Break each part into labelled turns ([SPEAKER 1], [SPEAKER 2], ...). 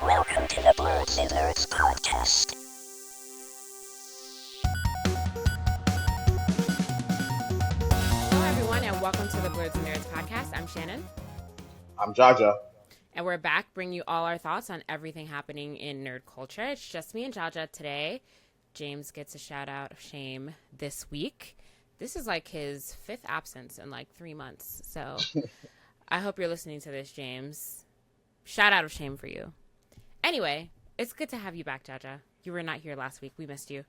[SPEAKER 1] Welcome to the Blerdsnerds podcast.
[SPEAKER 2] Hello, everyone, and welcome to the Blerdsnerds podcast. I'm Shannon.
[SPEAKER 3] I'm Jaja.
[SPEAKER 2] And we're back bringing you all our thoughts on everything happening in nerd culture. It's just me and Jaja today. James gets a shout out of shame this week. This is like his fifth absence in like 3 months. So I hope you're listening to this, James. Shout out of shame for you. Anyway, it's good to have you back, Jaja. You were not here last week. We missed you.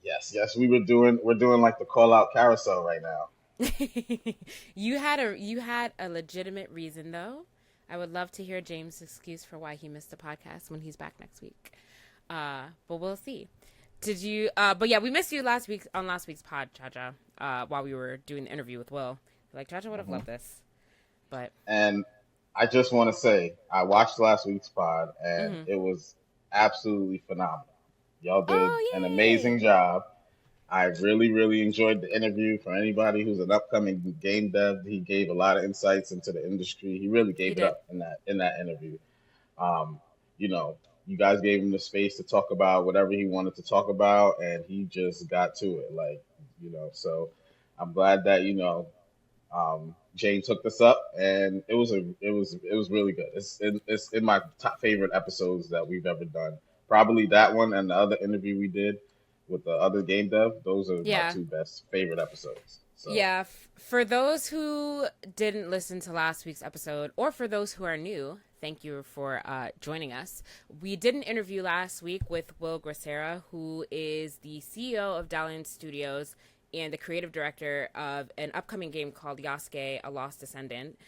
[SPEAKER 3] Yes, we're doing like the call out carousel right now.
[SPEAKER 2] You had a legitimate reason though. I would love to hear James' excuse for why he missed the podcast when he's back next week. But we'll see. Did you but yeah, we missed you last week's pod, Jaja, while we were doing the interview with Will. Like, Jaja would have loved this.
[SPEAKER 3] And I just want to say, I watched last week's pod, and it was absolutely phenomenal. Y'all did an amazing job. I really, really enjoyed the interview. For anybody who's an upcoming game dev, he gave a lot of insights into the industry. He really gave it up in that interview. You guys gave him the space to talk about whatever he wanted to talk about, and he just got to it. So I'm glad that James hooked this up, and it was really good. It's in my top favorite episodes that we've ever done. Probably that one and the other interview we did with the other game dev. Those are my two best favorite episodes. So.
[SPEAKER 2] Yeah, for those who didn't listen to last week's episode, or for those who are new, thank you for joining us. We did an interview last week with Will Gracera, who is the CEO of Dalian Studios and the creative director of an upcoming game called Yasuke, A Lost Descendant.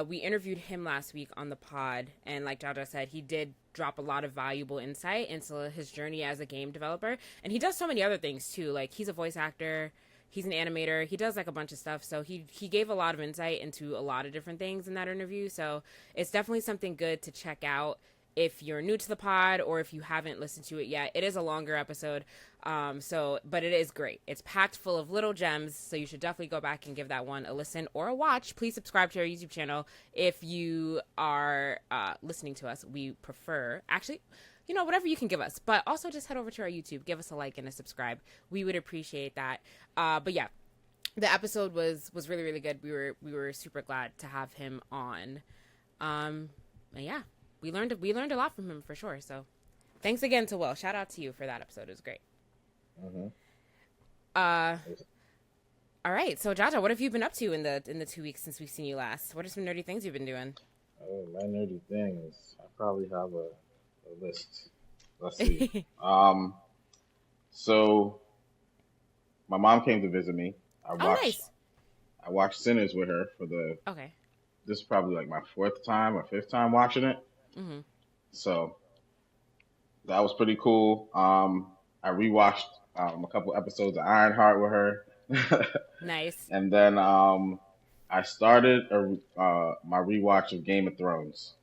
[SPEAKER 2] We interviewed him last week on the pod, and like Jaja said, he did drop a lot of valuable insight into his journey as a game developer. And he does so many other things, too. Like, he's a voice actor. He's an animator. He does, like, a bunch of stuff. So he gave a lot of insight into a lot of different things in that interview. So it's definitely something good to check out if you're new to the pod or if you haven't listened to it yet. It is a longer episode, but it is great. It's packed full of little gems, so you should definitely go back and give that one a listen or a watch. Please subscribe to our YouTube channel if you are listening to us. We prefer, actually, whatever you can give us. But also just head over to our YouTube, give us a like and a subscribe. We would appreciate that. But yeah, the episode was really, really good. We were super glad to have him on. And yeah, we learned a lot from him for sure. So thanks again to Will. Shout out to you for that episode. It was great. All right. So Jaja, what have you been up to in the 2 weeks since we've seen you last? What are some nerdy things you've been doing?
[SPEAKER 3] Oh, my nerdy things. I probably have a list. Let's see. So my mom came to visit me.
[SPEAKER 2] Nice.
[SPEAKER 3] I watched Sinners with her this is probably like my fourth time or fifth time watching it. So that was pretty cool. I rewatched a couple episodes of Ironheart with her.
[SPEAKER 2] Nice.
[SPEAKER 3] And then I started my rewatch of Game of Thrones.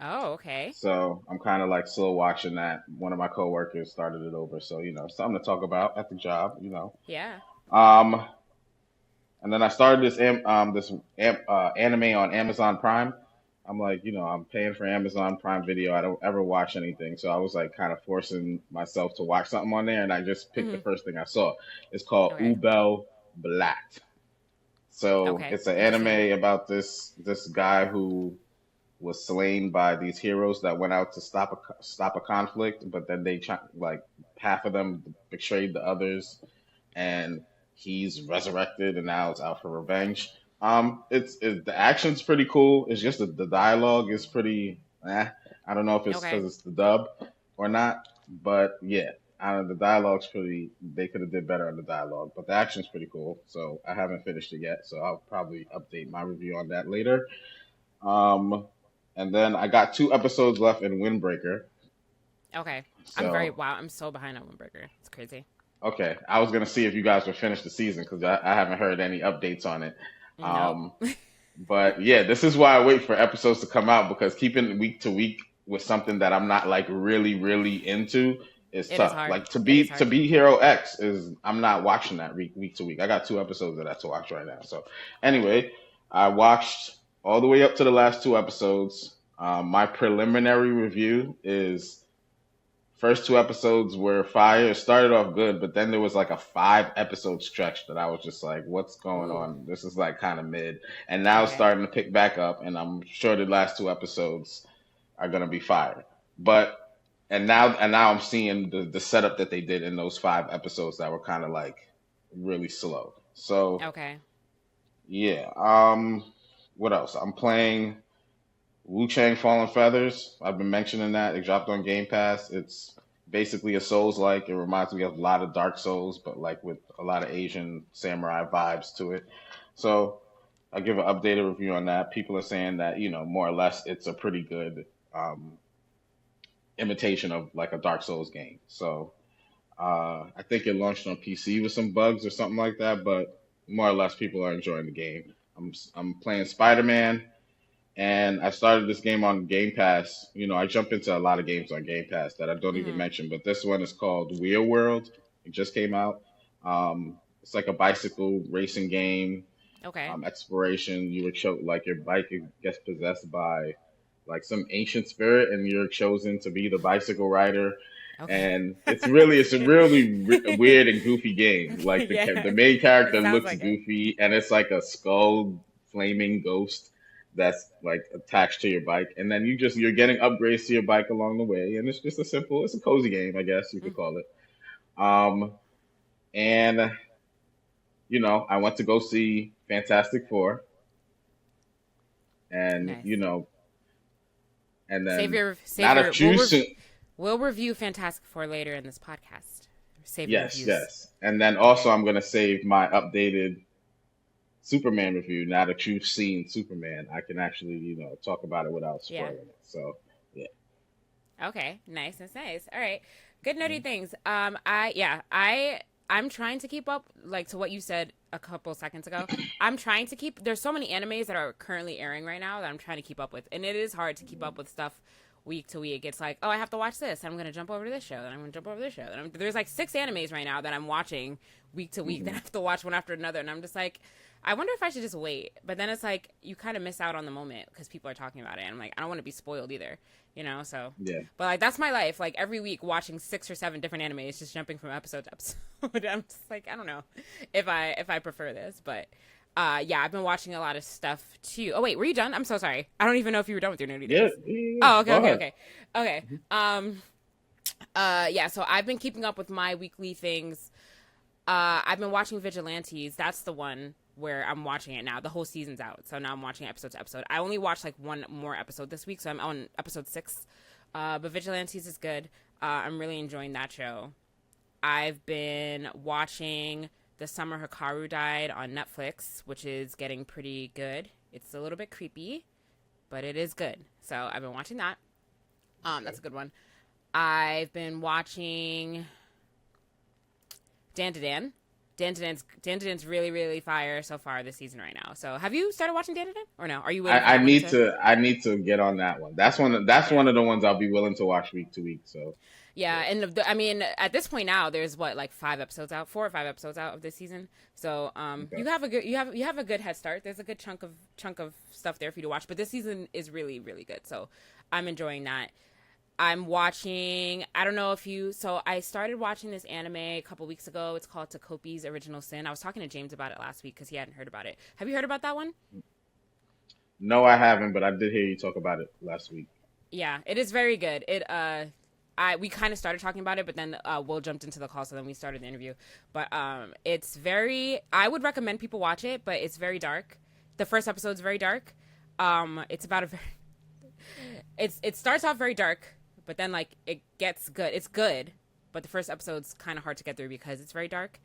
[SPEAKER 2] Oh, okay.
[SPEAKER 3] So I'm kind of like slow watching that. One of my coworkers started it over, so something to talk about at the job.
[SPEAKER 2] Yeah.
[SPEAKER 3] And then I started this anime on Amazon Prime. I'm like, I'm paying for Amazon Prime Video. I don't ever watch anything, so I was like kind of forcing myself to watch something on there, and I just picked the first thing I saw. It's called Ubel Blatt. So it's an anime about this guy who was slain by these heroes that went out to stop a conflict, but then half of them betrayed the others, and he's resurrected, and now it's out for revenge. The action's pretty cool. It's just the dialogue is pretty. I don't know if it's because it's the dub or not, but yeah, the dialogue's pretty. They could have did better on the dialogue, but the action's pretty cool. So I haven't finished it yet, so I'll probably update my review on that later. And then I got 2 episodes left in Windbreaker.
[SPEAKER 2] Okay.
[SPEAKER 3] So,
[SPEAKER 2] I'm so behind on Windbreaker. It's crazy.
[SPEAKER 3] Okay. I was going to see if you guys would finish the season because I haven't heard any updates on it.
[SPEAKER 2] No.
[SPEAKER 3] But yeah, this is why I wait for episodes to come out, because keeping week to week with something that I'm not like really, really into is tough. Like to be Hero X I'm not watching that week to week. I got 2 episodes of that to watch right now. So anyway, I watched all the way up to the last 2 episodes. My preliminary review is first two episodes were fire. It started off good, but then there was like a 5 episode stretch that I was just like, what's going
[SPEAKER 2] Ooh.
[SPEAKER 3] on? This is like kind of mid. And now it's
[SPEAKER 2] Okay.
[SPEAKER 3] starting to pick back up, and I'm sure the last 2 episodes are gonna be fire. But and now I'm seeing the setup that they did in those 5 episodes that were kind of like really slow. So
[SPEAKER 2] Okay.
[SPEAKER 3] yeah. What else? I'm playing Wu Chang Fallen Feathers. I've been mentioning that. It dropped on Game Pass. It's basically a Souls like. It reminds me of a lot of Dark Souls, but like with a lot of Asian samurai vibes to it. So I'll give an updated review on that. People are saying that, more or less it's a pretty good um, imitation of like a Dark Souls game. So I think it launched on PC with some bugs or something like that, but more or less people are enjoying the game. I'm playing Spider Man, and I started this game on Game Pass. I jump into a lot of games on Game Pass that I don't even
[SPEAKER 2] Mhm.
[SPEAKER 3] mention, but this one is called Wheel World. It just came out. It's like a bicycle racing game,
[SPEAKER 2] Okay.
[SPEAKER 3] exploration. You were like your bike gets possessed by like some ancient spirit, and you're chosen to be the bicycle rider.
[SPEAKER 2] Okay.
[SPEAKER 3] And it's a really weird and goofy game. Like the
[SPEAKER 2] Yeah.
[SPEAKER 3] main
[SPEAKER 2] It
[SPEAKER 3] character
[SPEAKER 2] sounds
[SPEAKER 3] looks
[SPEAKER 2] like it.
[SPEAKER 3] goofy, and it's like a skull flaming ghost that's like attached to your bike, and then you're getting upgrades to your bike along the way, and it's a cozy game, I guess you could
[SPEAKER 2] Mm,
[SPEAKER 3] call it. Um, and I went to go see Fantastic Four, and
[SPEAKER 2] nice.
[SPEAKER 3] and
[SPEAKER 2] Save
[SPEAKER 3] then
[SPEAKER 2] your save
[SPEAKER 3] not a
[SPEAKER 2] your
[SPEAKER 3] too soon.
[SPEAKER 2] we'll review Fantastic Four later in this podcast. Save your
[SPEAKER 3] Yes,
[SPEAKER 2] reviews.
[SPEAKER 3] yes, and then
[SPEAKER 2] Okay.
[SPEAKER 3] also I'm gonna save my updated Superman review. Now that you've seen Superman, I can actually talk about it without
[SPEAKER 2] Yeah.
[SPEAKER 3] spoiling it. So yeah.
[SPEAKER 2] Okay. Nice. That's nice. All right. Good nerdy things. I'm trying to keep up like to what you said a couple seconds ago. I'm trying to keep there's so many animes that are currently airing right now that I'm trying to keep up with. And it is hard to keep up with stuff week to week. It's like, oh, I have to watch this. I'm going to jump over to this show. Then I'm going to jump over to this show. There's like 6 animes right now that I'm watching week to week that I
[SPEAKER 3] Hmm.
[SPEAKER 2] have to watch one after another. And I'm just like, I wonder if I should just wait. But then it's like, you kind of miss out on the moment because people are talking about it. And I'm like, I don't want to be spoiled either, So,
[SPEAKER 3] Yeah.
[SPEAKER 2] but like, that's my life. Like, every week watching 6 or 7 different animes, just jumping from episode to episode. I'm just like, I don't know if I prefer this. But yeah, I've been watching a lot of stuff too. Oh, wait, were you done? I'm so sorry. I don't even know if you were done with your nerdy
[SPEAKER 3] Yeah,
[SPEAKER 2] things.
[SPEAKER 3] yeah, yeah, yeah.
[SPEAKER 2] Oh, okay,
[SPEAKER 3] Go
[SPEAKER 2] okay,
[SPEAKER 3] ahead.
[SPEAKER 2] okay. Okay. Yeah, so I've been keeping up with my weekly things. I've been watching Vigilantes. That's the one where I'm watching it now. The whole season's out, so now I'm watching episode to episode. I only watched like one more episode this week, so I'm on episode 6. But Vigilantes is good. I'm really enjoying that show. I've been watching The Summer Hikaru Died on Netflix, which is getting pretty good. It's a little bit creepy, but it is good. So I've been watching that.
[SPEAKER 3] Okay.
[SPEAKER 2] That's a good one. I've been watching Dan to Dan. Dan to Dan's really really fire so far this season right now. So have you started watching Dan to Dan or no? Are you waiting for
[SPEAKER 3] I
[SPEAKER 2] that one
[SPEAKER 3] need
[SPEAKER 2] to?
[SPEAKER 3] to I need to get on that one. That's
[SPEAKER 2] Yeah.
[SPEAKER 3] one of the ones I'll be willing to watch week to week. So
[SPEAKER 2] Yeah,
[SPEAKER 3] yeah.
[SPEAKER 2] and I mean, at this point now, there's what like 5 episodes out, 4 or 5 episodes out of this season. So,
[SPEAKER 3] Okay.
[SPEAKER 2] you have a good you have a good head start. There's a good chunk of stuff there for you to watch. But this season is really really good. So, I'm enjoying that. I'm watching. I don't know if you. So I started watching this anime a couple weeks ago. It's called Takopi's Original Sin. I was talking to James about it last week because he hadn't heard about it. Have you heard about that one?
[SPEAKER 3] No, I haven't, but I did hear you talk about it last week.
[SPEAKER 2] Yeah, it is very good. I we kind of started talking about it, but then Will jumped into the call, so then we started the interview. But it's very. I would recommend people watch it, but it's very dark. The first episode's very dark. It's about a very. It starts off very dark, but then like it gets good. It's good, but the first episode's kind of hard to get through because it's very dark,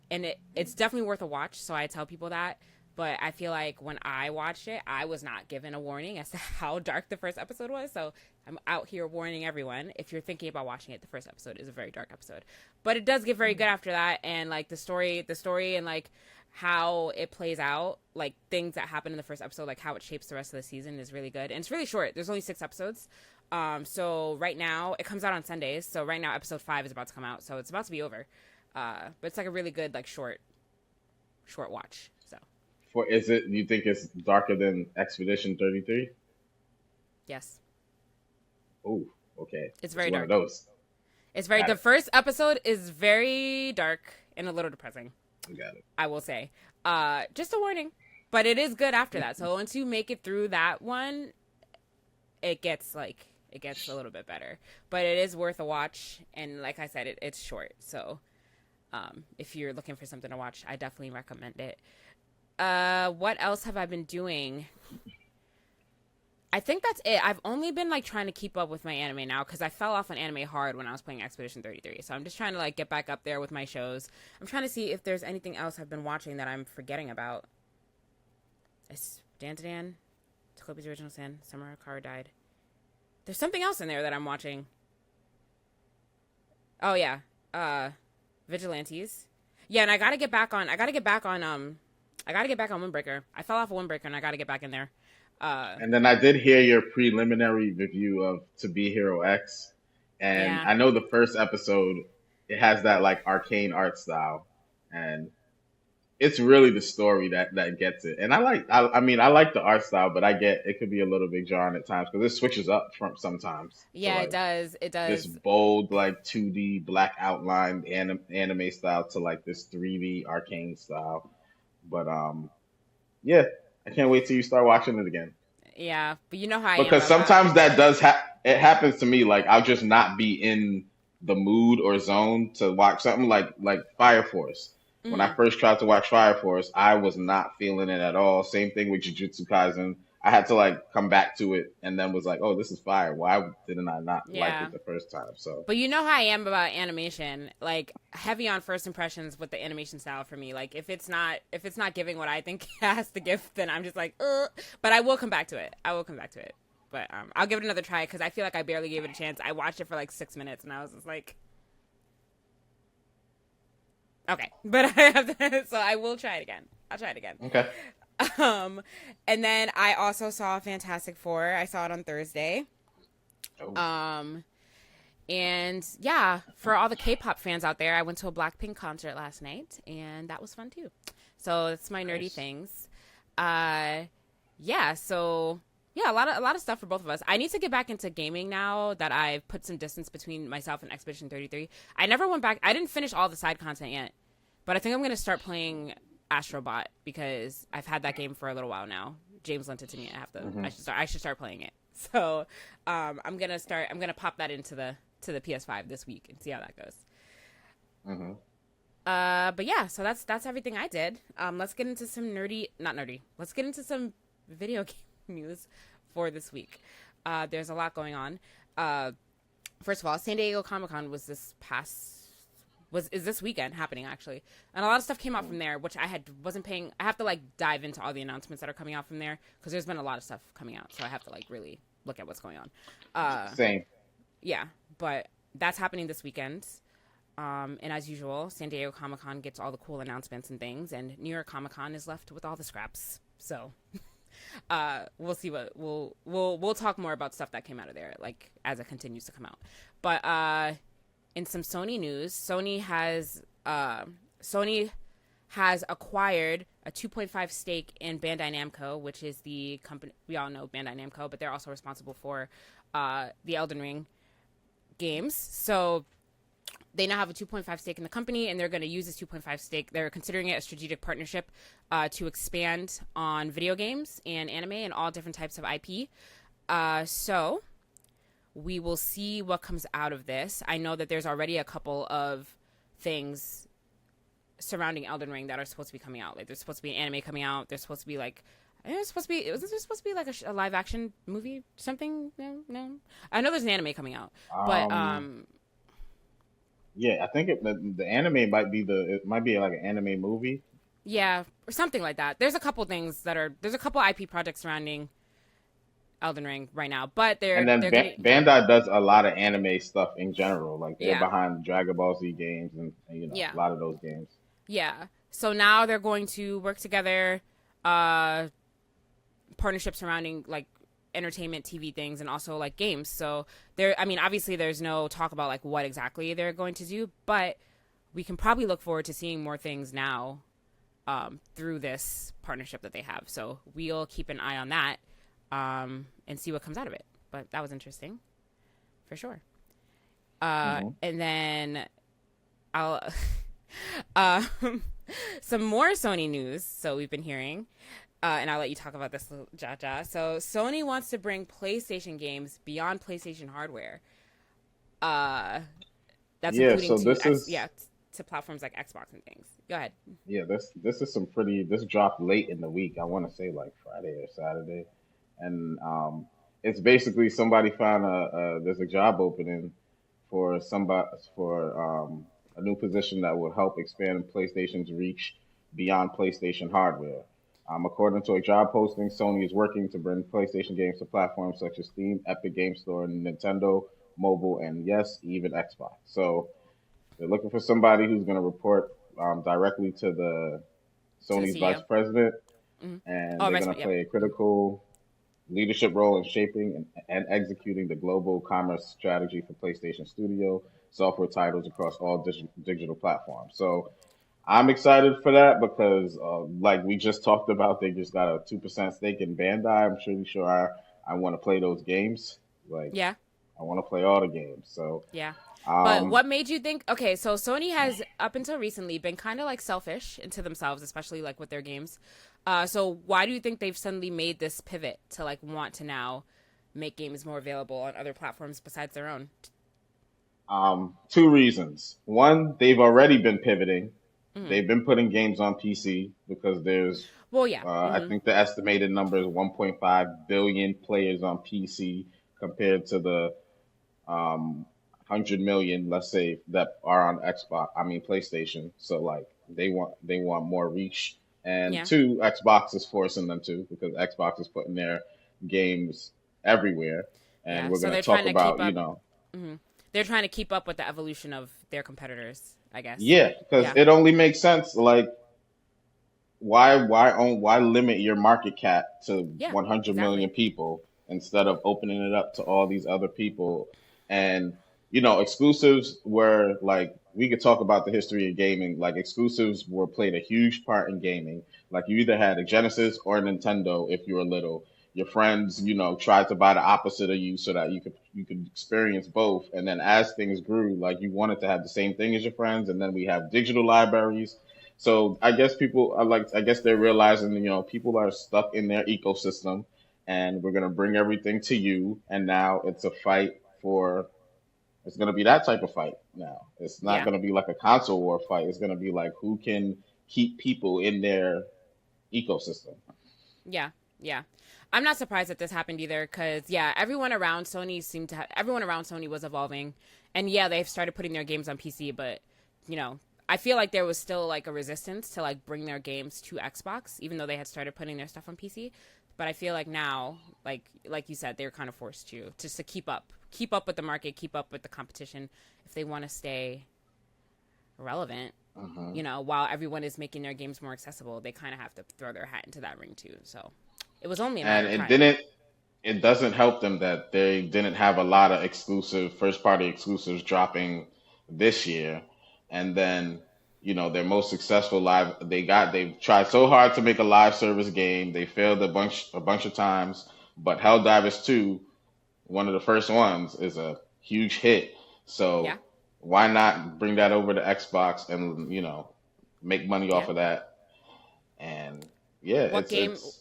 [SPEAKER 2] and it's definitely worth a watch. So I tell people that. But I feel like when I watched it, I was not given a warning as to how dark the first episode was. So I'm out here warning everyone. If you're thinking about watching it, the first episode is a very dark episode. But it does get very good after that. And like the story and like how it plays out, like things that happen in the first episode, like how it shapes the rest of the season is really good. And it's really short. There's only 6 episodes. So right now it comes out on Sundays. So right now episode 5 is about to come out. So it's about to be over. But it's like a really good, like short watch. So
[SPEAKER 3] For is it? You think it's darker than Expedition 33?
[SPEAKER 2] yes.
[SPEAKER 3] Oh, okay.
[SPEAKER 2] It's
[SPEAKER 3] It's
[SPEAKER 2] very
[SPEAKER 3] one of
[SPEAKER 2] dark.
[SPEAKER 3] those.
[SPEAKER 2] It's very,
[SPEAKER 3] Got
[SPEAKER 2] the
[SPEAKER 3] it.
[SPEAKER 2] first episode is very dark and a little depressing,
[SPEAKER 3] Got it.
[SPEAKER 2] I will say. Just a warning. But it is good after that. So once you make it through that one, it gets a little bit better. But it is worth a watch, and like I said, it's short. So if you're looking for something to watch, I definitely recommend it. What else have I been doing? I think that's it. I've only been like trying to keep up with my anime now because I fell off on anime hard when I was playing Expedition 33. So I'm just trying to like get back up there with my shows. I'm trying to see if there's anything else I've been watching that I'm forgetting about. It's Dan to Dan, Takopi's Original Sin, Summer Car Died. There's something else in there that I'm watching. Oh yeah, Vigilantes. Yeah, and I gotta get back on Windbreaker. I fell off of Windbreaker and I gotta get back in there.
[SPEAKER 3] And then I did hear your preliminary review of To Be Hero X, and
[SPEAKER 2] Yeah.
[SPEAKER 3] I know the first episode it has that like arcane art style, and it's really the story that gets it. And I mean, I like the art style, but I get it could be a little bit jarring at times because it switches up from sometimes to
[SPEAKER 2] Yeah, it
[SPEAKER 3] like
[SPEAKER 2] does. It
[SPEAKER 3] this
[SPEAKER 2] does.
[SPEAKER 3] bold like 2D black outlined anime style to like this 3D arcane style. But yeah, I can't wait till you start watching it again.
[SPEAKER 2] Yeah, but you know how I am
[SPEAKER 3] Because
[SPEAKER 2] about.
[SPEAKER 3] sometimes it happens to me like I'll just not be in the mood or zone to watch something like Fire Force. When I
[SPEAKER 2] Mhm.
[SPEAKER 3] first tried to watch Fire Force, I was not feeling it at all. Same thing with Jujutsu Kaisen. I had to like come back to it and then was like, "Oh, this is fire. Why didn't I not like
[SPEAKER 2] Yeah.
[SPEAKER 3] it the first time?" So,
[SPEAKER 2] But you know how I am about animation, like heavy on first impressions with the animation style for me. Like if it's not giving what I think it has to give, then I'm just like, But I will come back to it. But I'll give it another try because I feel like I barely gave it a chance. I watched it for like 6 minutes and I was just like, okay. But I have to, so I will try it again. I'll try it again.
[SPEAKER 3] okay.
[SPEAKER 2] Um, and then I also saw Fantastic Four. I saw it on Thursday.
[SPEAKER 3] Oh,
[SPEAKER 2] Um, And yeah, for all the K-pop fans out there, I went to a Blackpink concert last night, and that was fun too. So that's my nerdy
[SPEAKER 3] nice.
[SPEAKER 2] things. Uh, yeah. So yeah, a lot of stuff for both of us. I need to get back into gaming now that I've put some distance between myself and Expedition 33. I never went back. I didn't finish all the side content yet, but I think I'm gonna start playing Astrobot because I've had that game for a little while now. James lent it to me.
[SPEAKER 3] Hmm.
[SPEAKER 2] I should start playing it. So I'm gonna pop that into the PS5 this week and see how that goes.
[SPEAKER 3] Hmm.
[SPEAKER 2] But yeah, so that's everything I did. Let's get into some not nerdy. Let's get into some video game news for this week. There's a lot going on. First of all, San Diego Comic-Con was is this weekend happening actually, and a lot of stuff came out from there, which wasn't paying. I have to like dive into all the announcements that are coming out from there because there's been a lot of stuff coming out, so I have to like really look at what's going on.
[SPEAKER 3] Same.
[SPEAKER 2] Yeah, but that's happening this weekend. And as usual, San Diego Comic Con gets all the cool announcements and things, and New York Comic Con is left with all the scraps. So, we'll see what we'll talk more about stuff that came out of there, like as it continues to come out. But in some Sony news, Sony has acquired a 2.5 stake in Bandai Namco, which is the company we all know, Bandai Namco, but they're also responsible for the Elden Ring games. So they now have a 2.5 stake in the company, and they're going to use this 2.5 stake. They're considering it a strategic partnership to expand on video games and anime and all different types of IP. So we will see what comes out of this. I know that there's already a couple of things surrounding Elden Ring that are supposed to be coming out. Like there's supposed to be an anime coming out. There's supposed to be like wasn't there supposed to be like a live action movie something? No. I know there's an anime coming out, but
[SPEAKER 3] Yeah, I think the anime it might be like an anime movie.
[SPEAKER 2] yeah, or something like that. There's a couple IP projects surrounding Elden Ring right now, but
[SPEAKER 3] And then
[SPEAKER 2] they're gonna
[SPEAKER 3] Bandai does a lot of anime stuff in general. Like they're
[SPEAKER 2] yeah.
[SPEAKER 3] behind Dragon Ball Z games and
[SPEAKER 2] Yeah.
[SPEAKER 3] a lot of those games.
[SPEAKER 2] Yeah. So now they're going to work together, partnerships surrounding like entertainment, TV things, and also like games. So obviously there's no talk about like what exactly they're going to do, but we can probably look forward to seeing more things now through this partnership that they have. So we'll keep an eye on that and see what comes out of it. But that was interesting. for sure.
[SPEAKER 3] Hmm.
[SPEAKER 2] And then I'll um, some more Sony news. So we've been hearing, and I'll let you talk about this, Jaja. So Sony wants to bring PlayStation games beyond PlayStation hardware. Uh, that's
[SPEAKER 3] Yeah,
[SPEAKER 2] including
[SPEAKER 3] so this is
[SPEAKER 2] to platforms like Xbox and things. Go ahead.
[SPEAKER 3] yeah, this is some pretty this dropped late in the week. I want to say like Friday or Saturday. And it's basically somebody found there's a job opening for somebody for a new position that will help expand PlayStation's reach beyond PlayStation hardware. According to a job posting, Sony is working to bring PlayStation games to platforms such as Steam, Epic Game Store, Nintendo, mobile, and yes, even Xbox. So they're looking for somebody who's going to report directly to the
[SPEAKER 2] To the
[SPEAKER 3] Sony's vice
[SPEAKER 2] CEO.
[SPEAKER 3] president,
[SPEAKER 2] Mm-hmm.
[SPEAKER 3] and
[SPEAKER 2] Oh,
[SPEAKER 3] they're
[SPEAKER 2] vice.
[SPEAKER 3] going to
[SPEAKER 2] Yep.
[SPEAKER 3] play a critical leadership role in shaping and executing the global commerce strategy for PlayStation Studio software titles across all digital platforms. So I'm excited for that because, like we just talked about, they just got a 2% stake in Bandai. I'm pretty sure I want to play those games. Like
[SPEAKER 2] Yeah.
[SPEAKER 3] I want to play all the games. So
[SPEAKER 2] Yeah. But
[SPEAKER 3] um,
[SPEAKER 2] what made you think? Okay, so Sony has up until recently been kind of like selfish into themselves, especially like with their games. So why do you think they've suddenly made this pivot to like want to now make games more available on other platforms besides their own?
[SPEAKER 3] Two reasons. One, they've already been pivoting.
[SPEAKER 2] Hmm.
[SPEAKER 3] They've been putting games on PC because there's,
[SPEAKER 2] Well, yeah.
[SPEAKER 3] I
[SPEAKER 2] Hmm.
[SPEAKER 3] think the estimated number is 1.5 billion players on PC compared to the 100 million, let's say, that are on Xbox. I mean PlayStation. So like they want more reach. And
[SPEAKER 2] Yeah.
[SPEAKER 3] two, Xbox is forcing them to because Xbox is putting their games everywhere. And
[SPEAKER 2] Yeah.
[SPEAKER 3] we're
[SPEAKER 2] So
[SPEAKER 3] gonna
[SPEAKER 2] they're
[SPEAKER 3] talk
[SPEAKER 2] trying to keep
[SPEAKER 3] about,
[SPEAKER 2] up. Hmm. They're trying to keep up with the evolution of their competitors, I guess.
[SPEAKER 3] yeah, because
[SPEAKER 2] Yeah.
[SPEAKER 3] it only makes sense. Like why limit your market cap to
[SPEAKER 2] Yeah.
[SPEAKER 3] 100 million
[SPEAKER 2] Exactly.
[SPEAKER 3] people instead of opening it up to all these other people? And exclusives were like we could talk about the history of gaming. Like exclusives were played a huge part in gaming. Like you either had a Genesis or a Nintendo if you were little. Your friends, tried to buy the opposite of you so that you could experience both. And then as things grew, like you wanted to have the same thing as your friends. And then we have digital libraries, so I guess people are like, I guess they're realizing, people are stuck in their ecosystem, and we're gonna bring everything to you. And now it's a fight for. It's gonna be that type of fight now. It's not
[SPEAKER 2] Yeah.
[SPEAKER 3] gonna be like a console war fight. It's gonna be like who can keep people in their ecosystem.
[SPEAKER 2] Yeah, yeah. I'm not surprised that this happened either, because yeah, everyone around Sony was evolving, and yeah, they've started putting their games on PC, but you know, I feel like there was still like a resistance to like bring their games to Xbox, even though they had started putting their stuff on PC. But I feel like now, like you said, they're kind of forced to just to keep up with the market, keep up with the competition if they want to stay relevant.
[SPEAKER 3] Hmm.
[SPEAKER 2] While everyone is making their games more accessible, they kind of have to throw their hat into that ring too. So it was only a matter
[SPEAKER 3] And
[SPEAKER 2] of
[SPEAKER 3] it
[SPEAKER 2] time.
[SPEAKER 3] didn't. It doesn't help them that they didn't have a lot of exclusive first party exclusives dropping this year. And then, their most successful live they've tried so hard to make a live service game. They failed a bunch of times, but Helldivers 2, one of the first ones, is a huge hit.
[SPEAKER 2] Yeah,
[SPEAKER 3] So why not bring that over to Xbox and, make money
[SPEAKER 2] yeah.
[SPEAKER 3] off of that? And yeah,
[SPEAKER 2] What
[SPEAKER 3] it's
[SPEAKER 2] game,
[SPEAKER 3] it's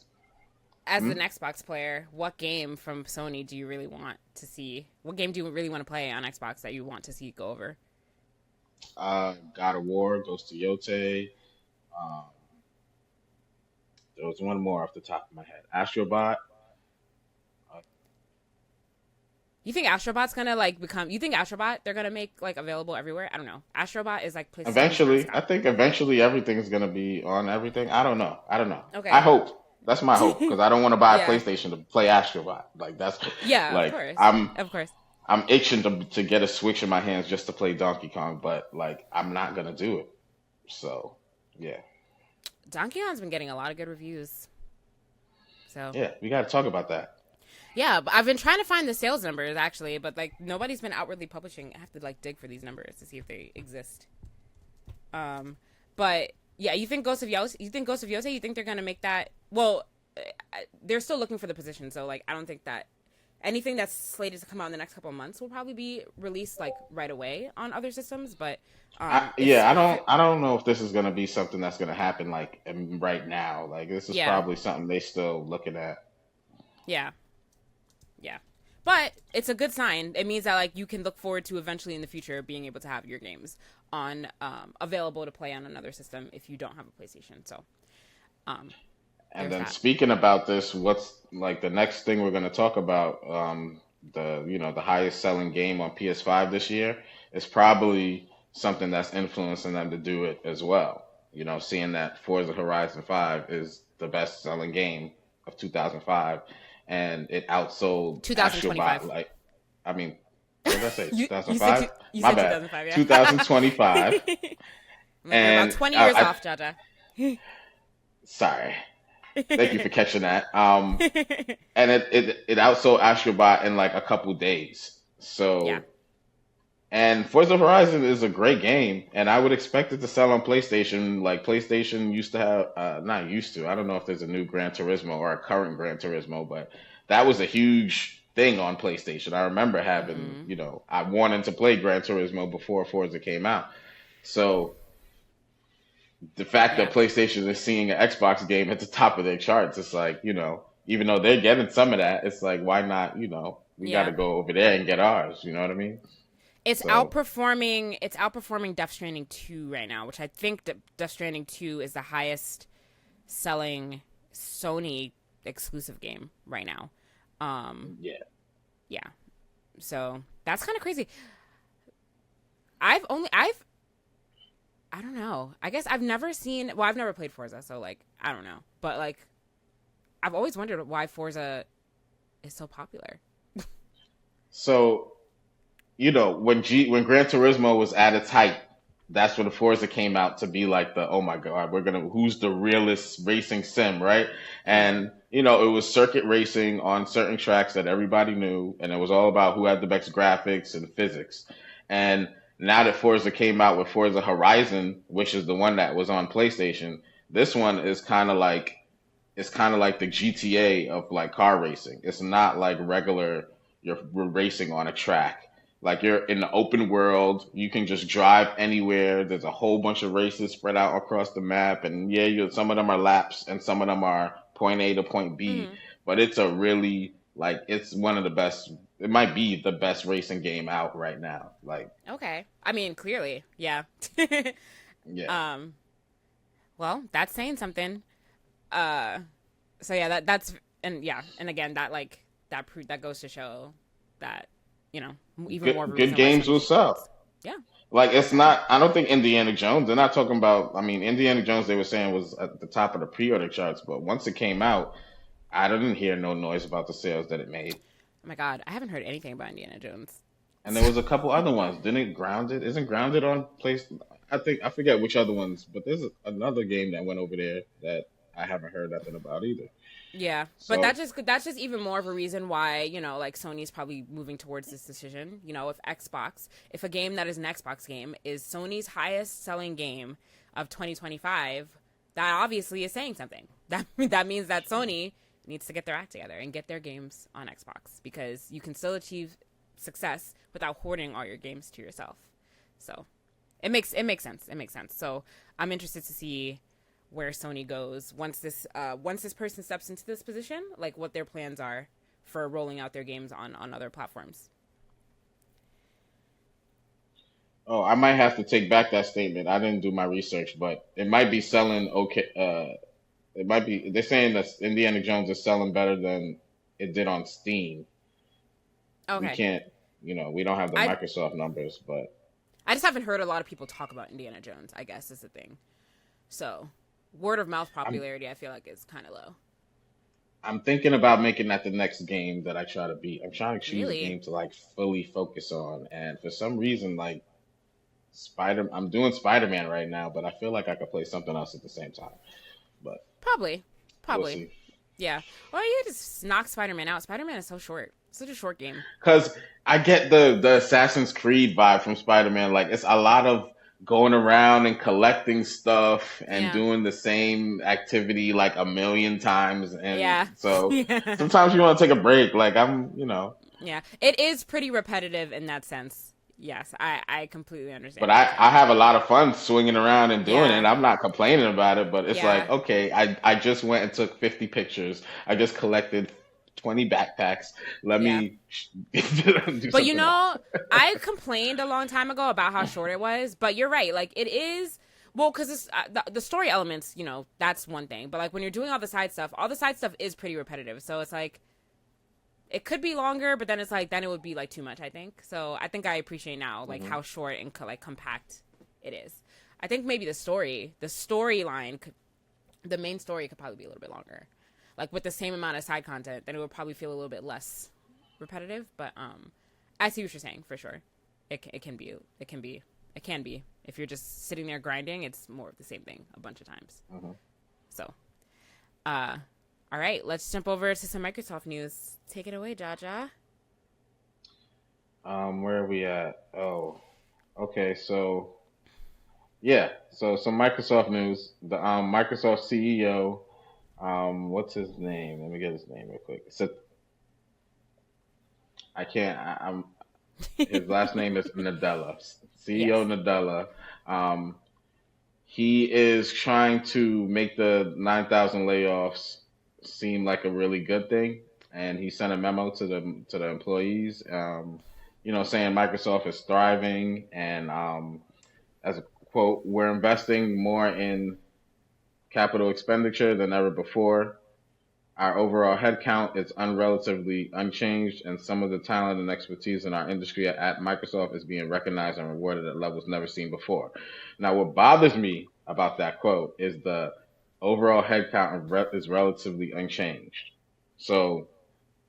[SPEAKER 2] as
[SPEAKER 3] hmm?
[SPEAKER 2] an Xbox player, what game from Sony do you really want to see? What game do you really want to play on Xbox that you want to see go over?
[SPEAKER 3] God of War, Ghost to Yote. Um, there was one more off the top of my head. Astrobot. Uh,
[SPEAKER 2] You think Astrobot's gonna like become? You think Astrobot they're gonna make like available everywhere? I don't know. Astrobot is like Sony's
[SPEAKER 3] eventually, I
[SPEAKER 2] mascot.
[SPEAKER 3] think eventually everything's gonna be on everything. I don't know. I don't know. I
[SPEAKER 2] Okay.
[SPEAKER 3] hope. That's my hope because I don't want to buy a
[SPEAKER 2] Yeah.
[SPEAKER 3] PlayStation to play Astrobot. Like that's
[SPEAKER 2] Yeah. Of
[SPEAKER 3] like
[SPEAKER 2] course.
[SPEAKER 3] I'm
[SPEAKER 2] Of course.
[SPEAKER 3] I'm itching to get a Switch in my hands just to play Donkey Kong, but like I'm not gonna do it. So yeah,
[SPEAKER 2] Donkey Kong's been getting a lot of good reviews. So
[SPEAKER 3] yeah, we got to talk about that.
[SPEAKER 2] yeah, but I've been trying to find the sales numbers actually, but like nobody's been outwardly publishing. I have to like dig for these numbers to see if they exist. Um, but yeah, you think Ghost of Yose? You think Ghost of Yose? You think they're gonna make that? Well, they're still looking for the position, so like I don't think that anything that's slated to come out in the next couple of months will probably be released like right away on other systems. But it's
[SPEAKER 3] I don't know if this is gonna be something that's gonna happen like right now. Like this is
[SPEAKER 2] yeah,
[SPEAKER 3] probably something they still looking at.
[SPEAKER 2] yeah, yeah. But it's a good sign. It means that like you can look forward to eventually in the future being able to have your games on available to play on another system if you don't have a PlayStation. So um,
[SPEAKER 3] And
[SPEAKER 2] there's
[SPEAKER 3] then
[SPEAKER 2] that.
[SPEAKER 3] speaking about this, what's like the next thing we're gonna talk about? The the highest selling game on PS5 this year is probably something that's influencing them to do it as well. Seeing that Forza Horizon 5 is the best selling game of 2005, and it outsold Astrobot
[SPEAKER 2] 2025.
[SPEAKER 3] like, I mean, what did I say?
[SPEAKER 2] You said
[SPEAKER 3] 2005?
[SPEAKER 2] you
[SPEAKER 3] My
[SPEAKER 2] said
[SPEAKER 3] bad.
[SPEAKER 2] 2005. Yeah.
[SPEAKER 3] 2025,
[SPEAKER 2] I'm like you're about
[SPEAKER 3] and
[SPEAKER 2] 20 years off, Jaja.
[SPEAKER 3] sorry. Thank you for catching that. And it outsold Astrobot in like a couple days.
[SPEAKER 2] Yeah.
[SPEAKER 3] And Forza Horizon is a great game, and I would expect it to sell on PlayStation. Like PlayStation used to have, not used to. I don't know if there's a new Gran Turismo or a current Gran Turismo, but that was a huge thing on PlayStation. I remember having,
[SPEAKER 2] Mm-hmm.
[SPEAKER 3] I wanted to play Gran Turismo before Forza came out. So the fact that
[SPEAKER 2] Yeah.
[SPEAKER 3] PlayStation is seeing an Xbox game at the top of their charts, it's like, even though they're getting some of that, it's like, why not, we got to
[SPEAKER 2] Yeah.
[SPEAKER 3] go over there and get ours. You know what I mean?
[SPEAKER 2] It's
[SPEAKER 3] So,
[SPEAKER 2] outperforming. It's outperforming Death Stranding 2 right now, which I think Death Stranding 2 is the highest selling Sony exclusive game right now. Um,
[SPEAKER 3] yeah.
[SPEAKER 2] yeah. So that's kind of crazy. I've I don't know. I guess I've never seen. Well, I've never played Forza, so like I don't know. But like I've always wondered why Forza is so popular.
[SPEAKER 3] So, when Gran Turismo was at its height, that's when the Forza came out to be like the, oh my God, who's the realest racing sim, right?
[SPEAKER 2] Right.
[SPEAKER 3] And, it was circuit racing on certain tracks that everybody knew, and it was all about who had the best graphics and physics. And now that Forza came out with Forza Horizon, which is the one that was on PlayStation, this one is kind of like the GTA of like car racing. It's not like regular you're racing on a track. Like you're in the open world, you can just drive anywhere. There's a whole bunch of races spread out across the map, and yeah, some of them are laps and some of them are point A to point B.
[SPEAKER 2] Mm-hmm.
[SPEAKER 3] But it's a really like it's one of the best. It might be the best racing game out right now. Like,
[SPEAKER 2] Okay. I mean, clearly, yeah.
[SPEAKER 3] yeah.
[SPEAKER 2] um. Well, that's saying something. Uh. So yeah, that's and yeah, and again, that goes to show that you know even more of a
[SPEAKER 3] Good
[SPEAKER 2] reason why
[SPEAKER 3] games
[SPEAKER 2] Sony
[SPEAKER 3] will
[SPEAKER 2] should do this.
[SPEAKER 3] sell.
[SPEAKER 2] Yeah.
[SPEAKER 3] Like it's
[SPEAKER 2] Exactly.
[SPEAKER 3] not. I don't think Indiana Jones. They're not talking about. I mean, Indiana Jones. They were saying was at the top of the pre-order charts, but once it came out, I didn't hear no noise about the sales that it made.
[SPEAKER 2] Oh my God, I haven't heard anything about Indiana Jones.
[SPEAKER 3] And there was a couple other ones. Didn't it Grounded? Isn't Grounded on place? I forget which other ones, but there's another game that went over there that I haven't heard nothing about either.
[SPEAKER 2] Yeah, but
[SPEAKER 3] So,
[SPEAKER 2] that's just even more of a reason why like Sony's probably moving towards this decision. If a game that is an Xbox game is Sony's highest selling game of 2025, that obviously is saying something. That means that Sony needs to get their act together and get their games on Xbox because you can still achieve success without hoarding all your games to yourself. So it makes sense. It makes sense. So I'm interested to see where Sony goes once this person steps into this position, like what their plans are for rolling out their games on other platforms.
[SPEAKER 3] oh, I might have to take back that statement. I didn't do my research, but it might be selling okay. It might be. They're saying that Indiana Jones is selling better than it did on Steam. We
[SPEAKER 2] Okay.
[SPEAKER 3] can't, we don't have the
[SPEAKER 2] I
[SPEAKER 3] Microsoft numbers, but
[SPEAKER 2] I just haven't heard a lot of people talk about Indiana Jones, I guess is the thing. So, word of mouth
[SPEAKER 3] I'm
[SPEAKER 2] popularity I feel like is kind of low.
[SPEAKER 3] I'm thinking about making that the next game that I try to beat. I'm trying to choose a
[SPEAKER 2] Really?
[SPEAKER 3] game to like fully focus on, and for some reason, like I'm doing Spider-Man right now, but I feel like I could play something else at the same time. But
[SPEAKER 2] Probably.
[SPEAKER 3] we'll
[SPEAKER 2] Probably.
[SPEAKER 3] see.
[SPEAKER 2] Yeah. Well, you just knock Spider-Man out. Spider-Man is so short. Such a short game.
[SPEAKER 3] Because I get the Assassin's Creed vibe from Spider-Man. Like it's a lot of going around and collecting stuff and
[SPEAKER 2] Yeah.
[SPEAKER 3] doing the same activity like a million times. And
[SPEAKER 2] Yeah.
[SPEAKER 3] so
[SPEAKER 2] Yeah.
[SPEAKER 3] sometimes you want to take a break. Like
[SPEAKER 2] Yeah. It is pretty repetitive in that sense. Yes, I completely
[SPEAKER 3] but
[SPEAKER 2] understand what you're
[SPEAKER 3] I
[SPEAKER 2] saying.
[SPEAKER 3] have a lot of fun swinging around and doing it.
[SPEAKER 2] Yeah.
[SPEAKER 3] I'm not complaining about it, but it's like,
[SPEAKER 2] Yeah.
[SPEAKER 3] okay, I just went and took 50 pictures. I just collected 20 backpacks. Let
[SPEAKER 2] Yeah.
[SPEAKER 3] me do
[SPEAKER 2] But you
[SPEAKER 3] something else.
[SPEAKER 2] know, I complained a long time ago about how short it was, but you're right. Like it is well cuz the story elements, you know, that's one thing. But like when you're doing all the side stuff is pretty repetitive. So it's like it could be longer, but then it's like then it would be like too much, I think. So I think I appreciate now like
[SPEAKER 3] Hmm.
[SPEAKER 2] how short and like compact it is. I think maybe the storyline the main story could probably be a little bit longer. Like with the same amount of side content, then it would probably feel a little bit less repetitive, but I see what you're saying for sure. It can be. If you're just sitting there grinding, it's more of the same thing a bunch of times.
[SPEAKER 3] Hmm.
[SPEAKER 2] So, uh, all right, let's jump over to some Microsoft news. Take it away, Jaja.
[SPEAKER 3] Where are we at? Oh, okay. So yeah, so some Microsoft news. The Microsoft CEO, what's his name? Let me get his name real quick. So I can't. I'm his last name is Nadella. CEO
[SPEAKER 2] Yes.
[SPEAKER 3] Nadella. Um, he is trying to make the 9,000 layoffs seem like a really good thing, and he sent a memo to the employees, saying Microsoft is thriving, and as a quote, we're investing more in capital expenditure than ever before. Our overall headcount is unrelatively unchanged, and some of the talent and expertise in our industry at Microsoft is being recognized and rewarded at levels never seen before. Now, what bothers me about that quote is the overall headcount is relatively unchanged. So,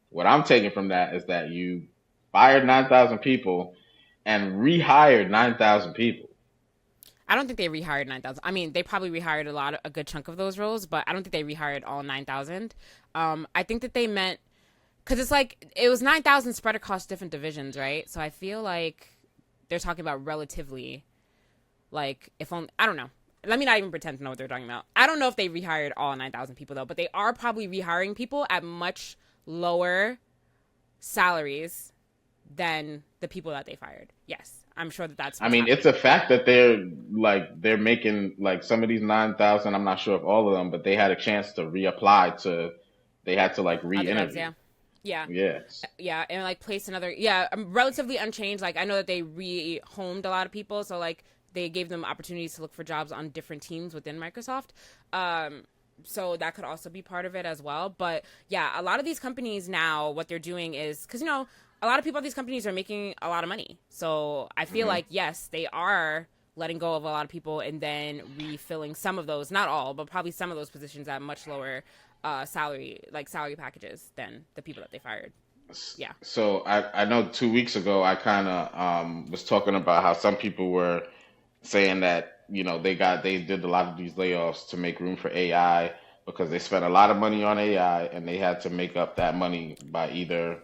[SPEAKER 3] what I'm taking from that is that you fired 9,000 people and rehired 9,000 people.
[SPEAKER 2] I don't think they rehired 9,000. I mean, they probably rehired a good chunk of those roles, but I don't think they rehired all 9,000. I think that they meant because it's like it was 9,000 spread across different divisions, right? So I feel like they're talking about relatively, like if only I don't know. Let me not even pretend to know what they're talking about. I don't know if they rehired all 9,000 people though, but they are probably rehiring people at much lower salaries than the people that they fired. Yes, I'm sure that that's
[SPEAKER 3] I
[SPEAKER 2] what's
[SPEAKER 3] mean, it's
[SPEAKER 2] happening.
[SPEAKER 3] a fact that they're making like some of these 9,000. I'm not sure if all of them, but they had a chance to reapply to. They had to like
[SPEAKER 2] Other jobs,
[SPEAKER 3] re-interview.
[SPEAKER 2] yeah. Yeah.
[SPEAKER 3] Yes.
[SPEAKER 2] Yeah, and like place another yeah, relatively unchanged. Like I know that they rehomed a lot of people, so like they gave them opportunities to look for jobs on different teams within Microsoft. Um so that could also be part of it as well. But yeah, a lot of these companies now what they're doing is cuz a lot of people at these companies are making a lot of money. So I feel
[SPEAKER 3] Hmm.
[SPEAKER 2] like yes, they are letting go of a lot of people and then refilling some of those, not all, but probably some of those positions at much lower salary packages than the people that they fired. Yeah.
[SPEAKER 3] So I know 2 weeks ago I kind of was talking about how some people were saying that they did a lot of these layoffs to make room for AI because they spent a lot of money on AI and they had to make up that money by either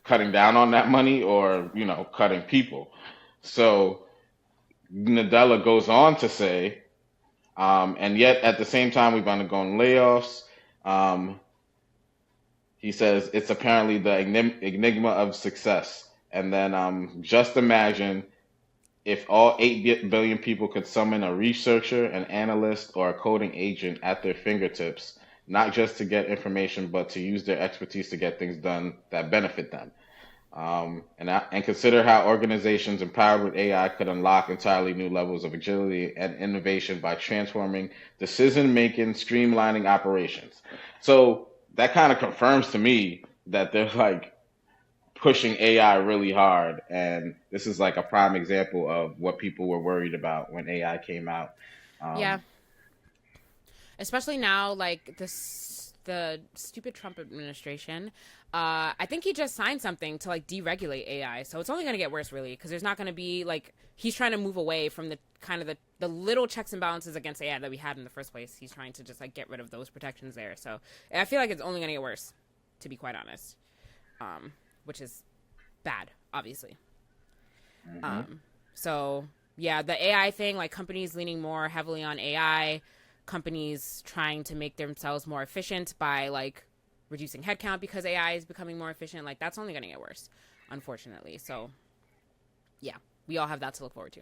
[SPEAKER 3] cutting down on that money or cutting people. So Nadella goes on to say, and yet at the same time we've undergone layoffs. Um, he says it's apparently the enigma of success. And then just imagine if all 8 billion people could summon a researcher, an analyst, or a coding agent at their fingertips, not just to get information, but to use their expertise to get things done that benefit them. And consider how organizations empowered with AI could unlock entirely new levels of agility and innovation by transforming decision making, streamlining operations. So that kind of confirms to me that they're like pushing AI really hard, and this is like a prime example of what people were worried about when AI came out.
[SPEAKER 2] Yeah.
[SPEAKER 3] Um,
[SPEAKER 2] Especially now, like the stupid Trump administration. I think he just signed something to like deregulate AI, so it's only going to get worse, really, because there's not going to be like he's trying to move away from the kind of the little checks and balances against AI that we had in the first place. He's trying to just like get rid of those protections there. So I feel like it's only going to get worse, to be quite honest. Which is bad, obviously.
[SPEAKER 3] mhm.
[SPEAKER 2] Um, so Yeah, the AI thing, like companies leaning more heavily on AI, companies trying to make themselves more efficient by like reducing headcount because AI is becoming more efficient. Like that's only going to get worse, unfortunately. So, yeah, we all have that to look forward to,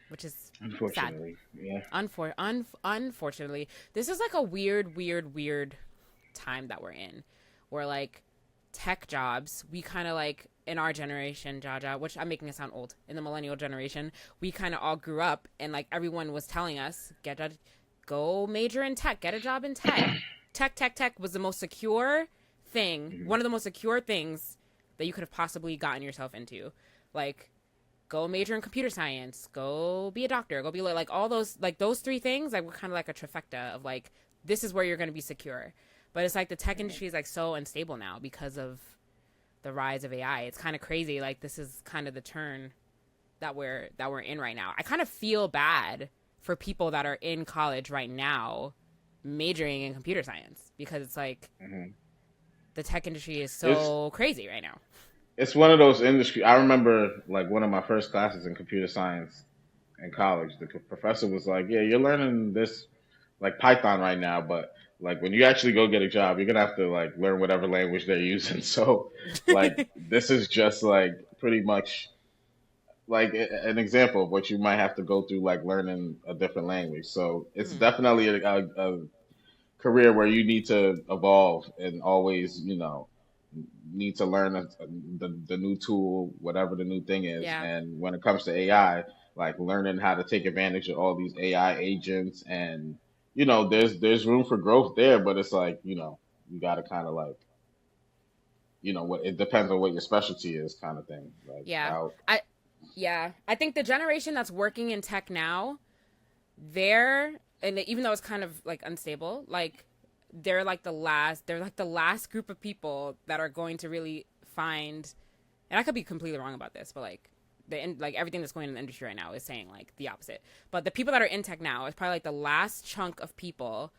[SPEAKER 2] which is sad.
[SPEAKER 3] Unfortunately, yeah.
[SPEAKER 2] Unfortunately, this is like a weird time that we're in, where like tech jobs, we kind of like in our generation, Jaja, which I'm making it sound old, in the millennial generation, we kind of all grew up and like everyone was telling us, go major in tech, get a job in tech. Tech was the most secure thing,
[SPEAKER 3] Mhm.
[SPEAKER 2] one of the most secure things that you could have possibly gotten yourself into. Like, go major in computer science, go be a doctor, go be like all those, like those three things, like we're kind of like a trifecta of like, this is where you're going to be secure. But it's like the tech industry is like so unstable now because of the rise of AI. It's kind of crazy. Like this is kind of the turn that we're in right now. I kind of feel bad for people that are in college right now majoring in computer science because it's like
[SPEAKER 3] Mhm.
[SPEAKER 2] the tech industry is
[SPEAKER 3] It's
[SPEAKER 2] so crazy right now.
[SPEAKER 3] it's one of those industry. I remember like one of my first classes in computer science in college. The professor was like, "Yeah, you're learning this like Python right now, but like when you actually go get a job, you're gonna have to like learn whatever language they're using." So like this is just like pretty much like an example of what you might have to go through, like learning a different language. So it's
[SPEAKER 2] Mm,
[SPEAKER 3] definitely a career where you need to evolve and always, need to learn the new tool, whatever the new thing is.
[SPEAKER 2] yeah.
[SPEAKER 3] And when it comes to AI, like learning how to take advantage of all these AI agents, and there's room for growth there, but it's like, you got to kind of like, what it depends on what your specialty is, kind of thing. Like
[SPEAKER 2] Yeah.
[SPEAKER 3] how.
[SPEAKER 2] I yeah, I think the generation that's working in tech now, they're and even though it's kind of like unstable, like they're like the last group of people that are going to really find, and I could be completely wrong about this, but like like everything that's going on in the industry right now is saying like the opposite. But the people that are in tech now is probably like the last chunk of people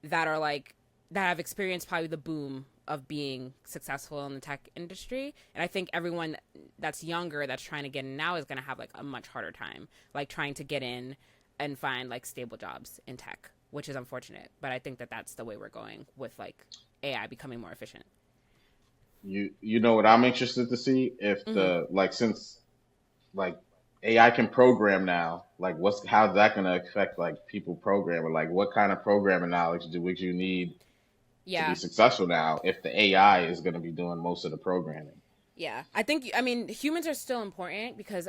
[SPEAKER 2] that are like that have experienced probably the boom of being successful in the tech industry. And I think everyone that's younger that's trying to get in now is going to have like a much harder time like trying to get in and find like stable jobs in tech, which is unfortunate, but I think that that's the way we're going with like AI becoming more efficient.
[SPEAKER 3] You know what I'm interested to see, if
[SPEAKER 2] Mm-hmm.
[SPEAKER 3] the like, since like AI can program now, like how's that gonna affect like people programming? Like what kind of programming knowledge would you need to be
[SPEAKER 2] Yeah.
[SPEAKER 3] successful now if the AI is gonna be doing most of the programming?
[SPEAKER 2] Yeah, I think I mean humans are still important because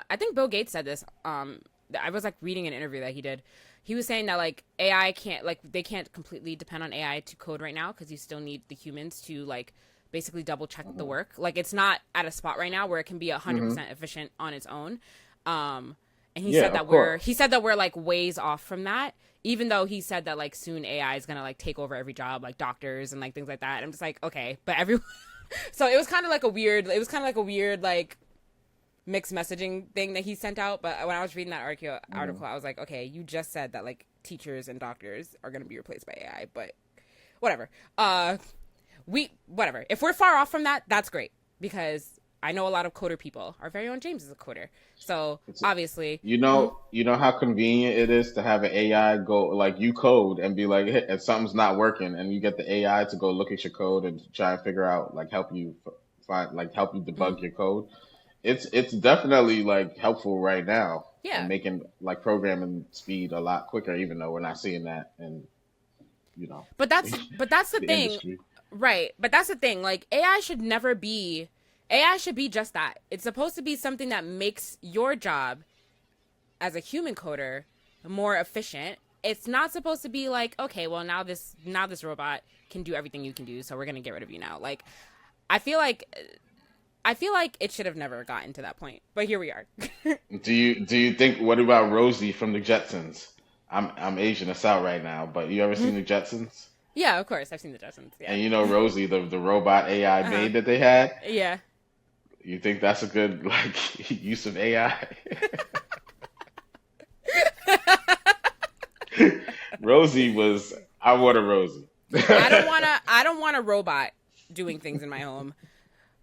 [SPEAKER 2] I think Bill Gates said this. I was like reading an interview that he did. He was saying that like AI can't like they can't completely depend on AI to code right now because you still need the humans to like basically double check the
[SPEAKER 3] Hmm.
[SPEAKER 2] work. Like it's not at a spot right now where it can be
[SPEAKER 3] Hmm.
[SPEAKER 2] 100% efficient on its own. Um, and
[SPEAKER 3] Yeah, of course.
[SPEAKER 2] he said that we're like ways off from that. Even though he said that like soon AI is gonna like take over every job, like doctors and like things like that. And I'm just like, okay, but everyone. So it was kind of like a weird. It was kind of like a weird like mixed messaging thing that he sent out. But when I was reading that
[SPEAKER 3] Hmm.
[SPEAKER 2] article, I was like, okay, you just said that like teachers and doctors are gonna be replaced by AI, but whatever. We whatever. If we're far off from that, that's great because I know a lot of coder people. Our very own James is a coder, so
[SPEAKER 3] It's
[SPEAKER 2] obviously,
[SPEAKER 3] you
[SPEAKER 2] mhm,
[SPEAKER 3] know you know how convenient it is to have an AI go, like, you code and be like, hey, if something's not working, and you get the AI to go look at your code and try and figure out, like, help you find, like, help you
[SPEAKER 2] mhm,
[SPEAKER 3] debug your code. It's definitely like helpful right now, and
[SPEAKER 2] yeah.
[SPEAKER 3] making like programming speed a lot quicker, even though we're not seeing that in, you know
[SPEAKER 2] But that's the
[SPEAKER 3] the
[SPEAKER 2] thing,
[SPEAKER 3] industry.
[SPEAKER 2] right? But that's the thing. Like AI should never be. AI should be just that. It's supposed to be something that makes your job as a human coder more efficient. It's not supposed to be like, okay, well now this robot can do everything you can do, so we're gonna get rid of you now. Like, I feel like I feel like it should have never gotten to that point, but here we are.
[SPEAKER 3] Do you think, what about Rosie from the Jetsons? I'm aging us out right now, but you ever seen the Jetsons?
[SPEAKER 2] Yeah, of course I've seen the Jetsons. Yeah.
[SPEAKER 3] And Rosie, the robot AI
[SPEAKER 2] Uh huh.
[SPEAKER 3] maid that they had.
[SPEAKER 2] Yeah.
[SPEAKER 3] You think that's a good like use of AI? Rosie was. I want a Rosie.
[SPEAKER 2] I don't want a robot doing things in my home.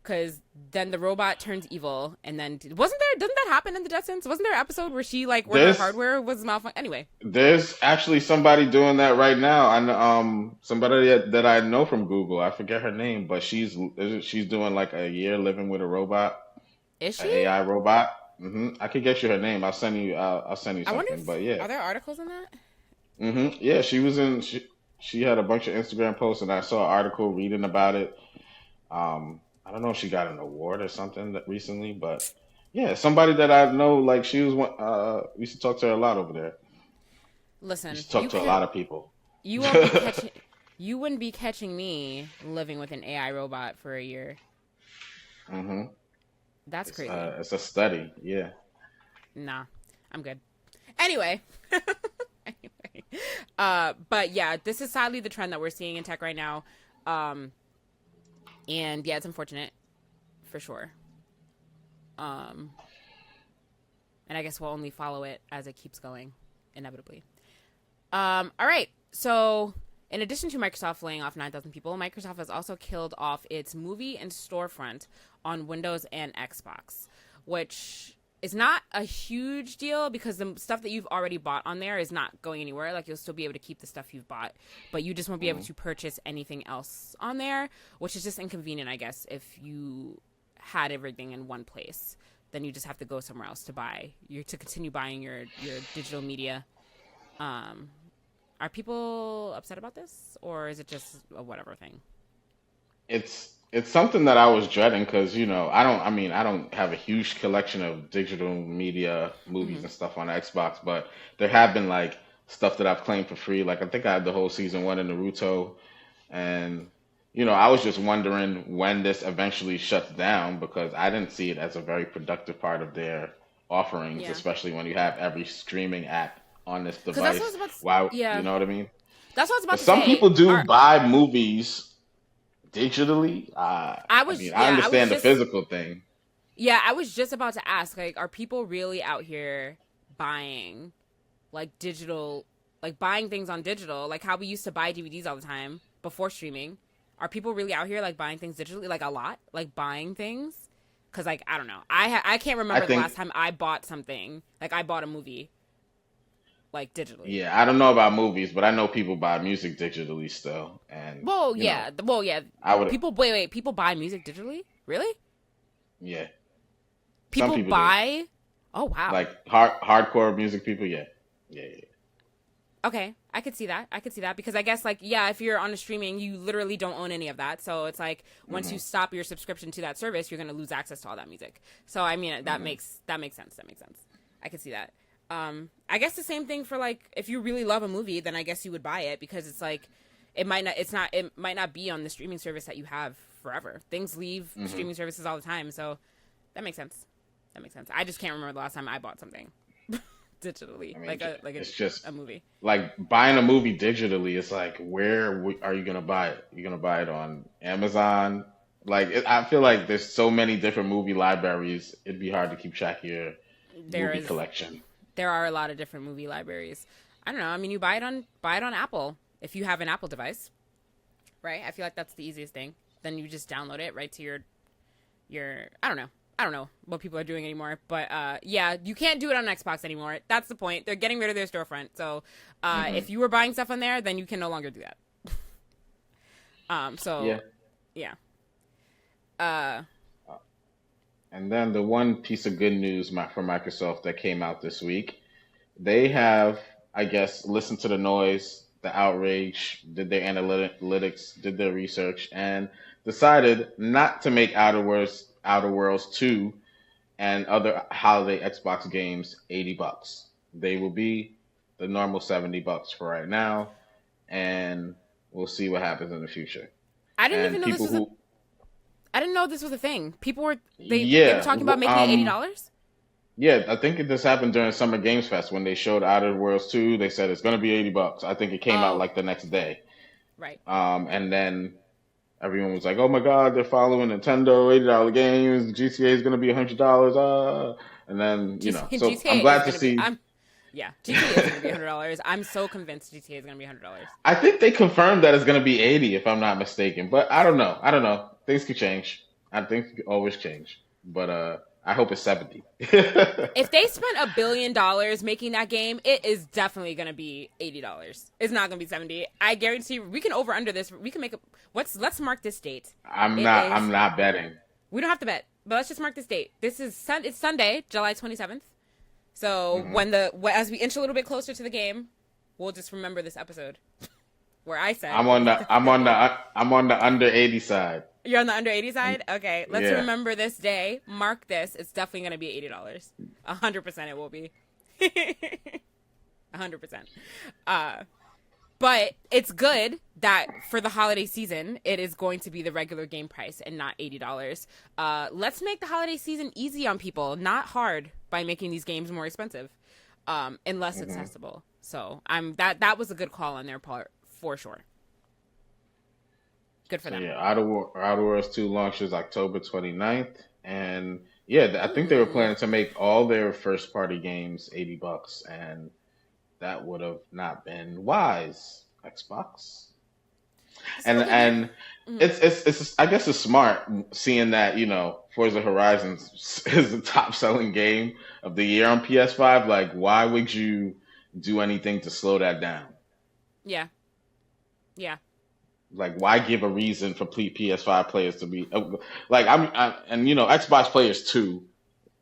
[SPEAKER 2] because then the robot turns evil, and then doesn't that happen in the Jetsons? Wasn't there an episode where she like where her
[SPEAKER 3] There's
[SPEAKER 2] hardware was malfunctioning? Anyway,
[SPEAKER 3] there's actually somebody doing that right now. I know somebody that I know from Google. I forget her name, but she's doing like a year living with a robot,
[SPEAKER 2] is
[SPEAKER 3] an
[SPEAKER 2] she?
[SPEAKER 3] AI robot. I could get you her name. I'll send you
[SPEAKER 2] I wonder
[SPEAKER 3] something.
[SPEAKER 2] if
[SPEAKER 3] But yeah.
[SPEAKER 2] are there articles on that?
[SPEAKER 3] Yeah, she was in. She had a bunch of Instagram posts, and I saw an article reading about it. I don't know if she got an award or something recently, but yeah, somebody that I know, like she was one. We used to talk to her a lot over there. We
[SPEAKER 2] Listen,
[SPEAKER 3] used to talk to a lot of people.
[SPEAKER 2] you won't be catching. You wouldn't be catching me living with an AI robot for a year.
[SPEAKER 3] hmm
[SPEAKER 2] That's crazy.
[SPEAKER 3] It's a study. Yeah.
[SPEAKER 2] Nah, I'm good. Anyway. Anyway. But yeah, this is sadly the trend that we're seeing in tech right now. And yeah, it's unfortunate for sure. And I guess we'll only follow it as it keeps going, inevitably. All right. So in addition to Microsoft laying off 9,000 people, Microsoft has also killed off its movie and storefront on Windows and Xbox, which is not a huge deal because the stuff that you've already bought on there is not going anywhere. Like, you'll still be able to keep the stuff you've bought, but you just won't be able to purchase anything else on there, which is just inconvenient, I guess, if you had everything in one place. Then you just have to go somewhere else to continue buying your digital media. Are people upset about this, or is it just a whatever thing?
[SPEAKER 3] It's something that I was dreading because I don't have a huge collection of digital media movies
[SPEAKER 2] Mm-hmm.
[SPEAKER 3] and stuff on Xbox, but there have been like stuff that I've claimed for free. Like I think I had the whole season one of Naruto, and I was just wondering when this eventually shuts down because I didn't see it as a very productive part of their offerings,
[SPEAKER 2] Yeah,
[SPEAKER 3] especially when you have every streaming app on this
[SPEAKER 2] because that's what I was
[SPEAKER 3] device.
[SPEAKER 2] about.
[SPEAKER 3] Why, you
[SPEAKER 2] Yeah,
[SPEAKER 3] know what I mean?
[SPEAKER 2] that's what I was about
[SPEAKER 3] But
[SPEAKER 2] to
[SPEAKER 3] some
[SPEAKER 2] say.
[SPEAKER 3] people do
[SPEAKER 2] Are
[SPEAKER 3] buy movies digitally.
[SPEAKER 2] I
[SPEAKER 3] I
[SPEAKER 2] was
[SPEAKER 3] mean, I
[SPEAKER 2] yeah I was
[SPEAKER 3] understand the
[SPEAKER 2] just
[SPEAKER 3] physical thing.
[SPEAKER 2] yeah I was just about to ask, like, are people really out here buying like digital, like buying things on digital, like how we used to buy DVDs all the time before streaming? Are people really out here like buying things digitally, like a lot, like buying things? Because like I don't know, I can't
[SPEAKER 3] I
[SPEAKER 2] remember the last
[SPEAKER 3] think,
[SPEAKER 2] time I bought something, like I bought a movie like digitally.
[SPEAKER 3] yeah, I don't know about movies, but I know people buy music digitally still, and
[SPEAKER 2] Well, yeah.
[SPEAKER 3] I would,
[SPEAKER 2] Wait. People buy music digitally? Really?
[SPEAKER 3] yeah, some
[SPEAKER 2] People
[SPEAKER 3] people do.
[SPEAKER 2] buy? Oh wow.
[SPEAKER 3] Like hardcore music people, yeah, yeah, yeah.
[SPEAKER 2] Okay, I could see that. I could see that because I guess like yeah, if you're on a streaming, you literally don't own any of that. So it's like once you
[SPEAKER 3] hmm
[SPEAKER 2] stop your subscription to that service, you're gonna lose access to all that music. So I mean
[SPEAKER 3] hmm
[SPEAKER 2] that makes sense. That makes sense. I could see that. I guess the same thing for like if you really love a movie, then I guess you would buy it because it's like it might not be on the streaming service that you have forever. Things leave
[SPEAKER 3] hmm
[SPEAKER 2] streaming services all the time, so that makes sense. That makes sense. I just can't remember the last time I bought something digitally,
[SPEAKER 3] I mean, it's
[SPEAKER 2] a
[SPEAKER 3] just
[SPEAKER 2] movie.
[SPEAKER 3] like buying a movie digitally. It's like, are you gonna buy it? You gonna buy it on Amazon? Like, I feel like there's so many different movie libraries. It'd be hard to keep track of your
[SPEAKER 2] There
[SPEAKER 3] movie
[SPEAKER 2] is
[SPEAKER 3] collection.
[SPEAKER 2] there are a lot of different movie libraries. I don't know. I mean, you buy it on Apple if you have an Apple device, right? I feel like that's the easiest thing. Then you just download it right to your I don't know. I don't know what people are doing anymore, but yeah, you can't do it on Xbox anymore. That's the point. They're getting rid of their storefront. So
[SPEAKER 3] hmm
[SPEAKER 2] if you were buying stuff on there, then you can no longer do that.
[SPEAKER 3] Yeah.
[SPEAKER 2] So yeah. Uh,
[SPEAKER 3] Uh, And then the one piece of good news for Microsoft that came out this week, they have, I guess, listened to the noise, the outrage, did their analytics, did their research, and decided not to make Outer Worlds 2 and other holiday Xbox games $80. They will be the normal $70 for right now, and we'll see what happens in the future.
[SPEAKER 2] I didn't even
[SPEAKER 3] And
[SPEAKER 2] know this
[SPEAKER 3] people
[SPEAKER 2] was a.
[SPEAKER 3] who,
[SPEAKER 2] I didn't know this was a thing. People were they were
[SPEAKER 3] yeah,
[SPEAKER 2] talking about making it $80.
[SPEAKER 3] yeah, I think this happened during Summer Games Fest when they showed Outer Worlds 2. They said it's going to be $80. I think it came out
[SPEAKER 2] Oh,
[SPEAKER 3] like the next day.
[SPEAKER 2] right.
[SPEAKER 3] And then everyone was like, "Oh my God, they're following Nintendo $80 games. GTA is going to be $100." And then so I'm
[SPEAKER 2] GTA is
[SPEAKER 3] glad to
[SPEAKER 2] gonna be.
[SPEAKER 3] see.
[SPEAKER 2] Yeah, GTA is gonna be $100. I'm so convinced GTA is gonna be $100.
[SPEAKER 3] I think they confirmed that it's going to be 80, if I'm not mistaken. But I don't know. I don't know. Things could change. I think it could always change, but I hope it's 70.
[SPEAKER 2] If they spent $1 billion making that game, it is definitely gonna be $80. It's not gonna be 70. I guarantee you, we can over under this. We can make a let's mark this date. It
[SPEAKER 3] I'm
[SPEAKER 2] is
[SPEAKER 3] not betting.
[SPEAKER 2] we don't have to bet, but let's just mark this date. This is it's Sunday, July 27th. So
[SPEAKER 3] Hmm.
[SPEAKER 2] as we inch a little bit closer to the game, we'll just remember this episode where I said
[SPEAKER 3] I'm on the under 80 side.
[SPEAKER 2] you're on the under 80 side. Okay, let's
[SPEAKER 3] Yeah.
[SPEAKER 2] remember this day. Mark this. It's definitely gonna be $80. 100% it will be. 100%. But it's good that for the holiday season, it is going to be the regular game price and not $80. Let's make the holiday season easy on people, not hard, by making these games more expensive and less accessible. So that was a good call on their part for sure. Good for
[SPEAKER 3] So
[SPEAKER 2] them.
[SPEAKER 3] yeah, Outer Worlds 2 launches October 29th, and yeah, I think they were
[SPEAKER 2] Ooh.
[SPEAKER 3] planning to make all their first party games $80, and that would have not been wise, Xbox.
[SPEAKER 2] So okay.
[SPEAKER 3] And it's I guess it's smart seeing that Forza Horizons is the top selling game of the year on PS5. Like, why would you do anything to slow that down?
[SPEAKER 2] Yeah. Yeah.
[SPEAKER 3] Like, why give a reason for PS5 players to be like and Xbox players too